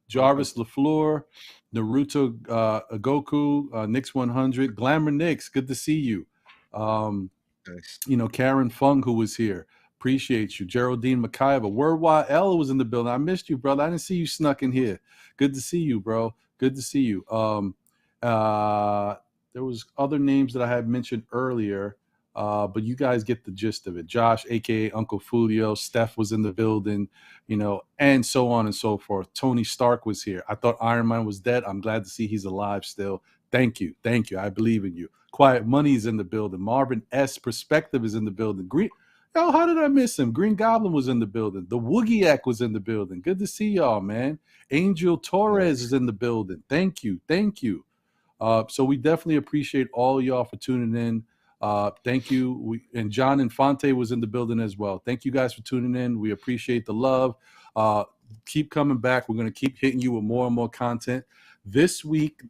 Jarvis LaFleur, Naruto Goku, Knicks 100, Glamour Knicks, good to see you. Nice. Karen Fung, who was here. Appreciate you. Geraldine McIver. Worldwide Ella was in the building. I missed you, brother. I didn't see you snuck in here. Good to see you, bro. Good to see you. There was other names that I had mentioned earlier, but you guys get the gist of it. Josh, a.k.a. Uncle Fulio. Steph was in the building, and so on and so forth. Tony Stark was here. I thought Iron Man was dead. I'm glad to see he's alive still. Thank you. I believe in you. Quiet Money is in the building. Marvin S. Perspective is in the building. How did I miss him? Green Goblin was in the building. The Woogiyak was in the building. Good to see y'all, man. Angel Torres is in the building. Thank you. So we definitely appreciate all y'all for tuning in. Thank you. And John Infante was in the building as well. Thank you guys for tuning in. We appreciate the love. Keep coming back. We're going to keep hitting you with more and more content. This week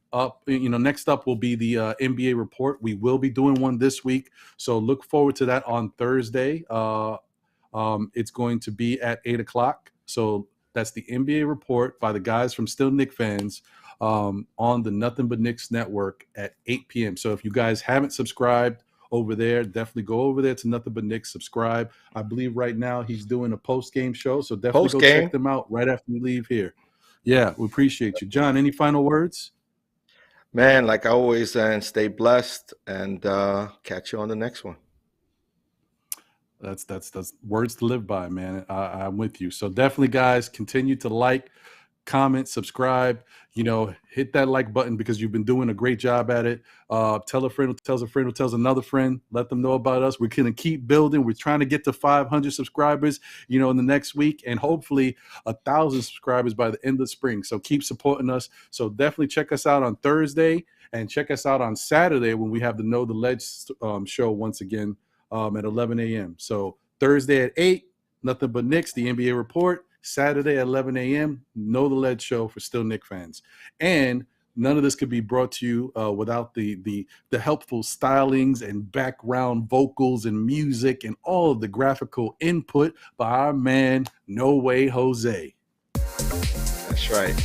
next up will be the NBA report. We will be doing one this week. So look forward to that on Thursday. It's going to be at 8:00. So that's the NBA report by the guys from Still Knick Fans on the Nothing But Knicks network at 8 p.m. So if you guys haven't subscribed over there, definitely go over there to Nothing But Knicks, subscribe. I believe right now he's doing a post-game show, so definitely go check them out right after you leave here. Yeah, we appreciate you. John, any final words? Man, like I always say, stay blessed and catch you on the next one. That's words to live by, man. I'm with you. So definitely, guys, continue to like, comment, subscribe, hit that like button because you've been doing a great job at it. Tell a friend who tells a friend who tells another friend. Let them know about us. We're going to keep building. We're trying to get to 500 subscribers, in the next week, and hopefully 1,000 subscribers by the end of spring. So keep supporting us. So definitely check us out on Thursday and check us out on Saturday when we have the Know the Ledge show once again at 11 a.m. So Thursday at 8, Nothing But Knicks, the NBA report. Saturday at 11 a.m., Know the Lead show for Still Knick fans. And none of this could be brought to you without the helpful stylings and background vocals and music and all of the graphical input by our man, No Way Jose. That's right.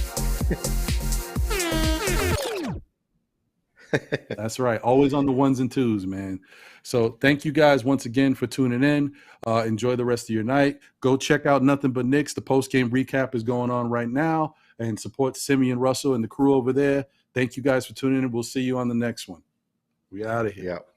That's right. Always on the ones and twos, man. So thank you guys once again for tuning in. Enjoy the rest of your night. Go check out Nothing But Knicks. The post-game recap is going on right now. And support Simeon Russell and the crew over there. Thank you guys for tuning in. We'll see you on the next one. We out of here. Yeah.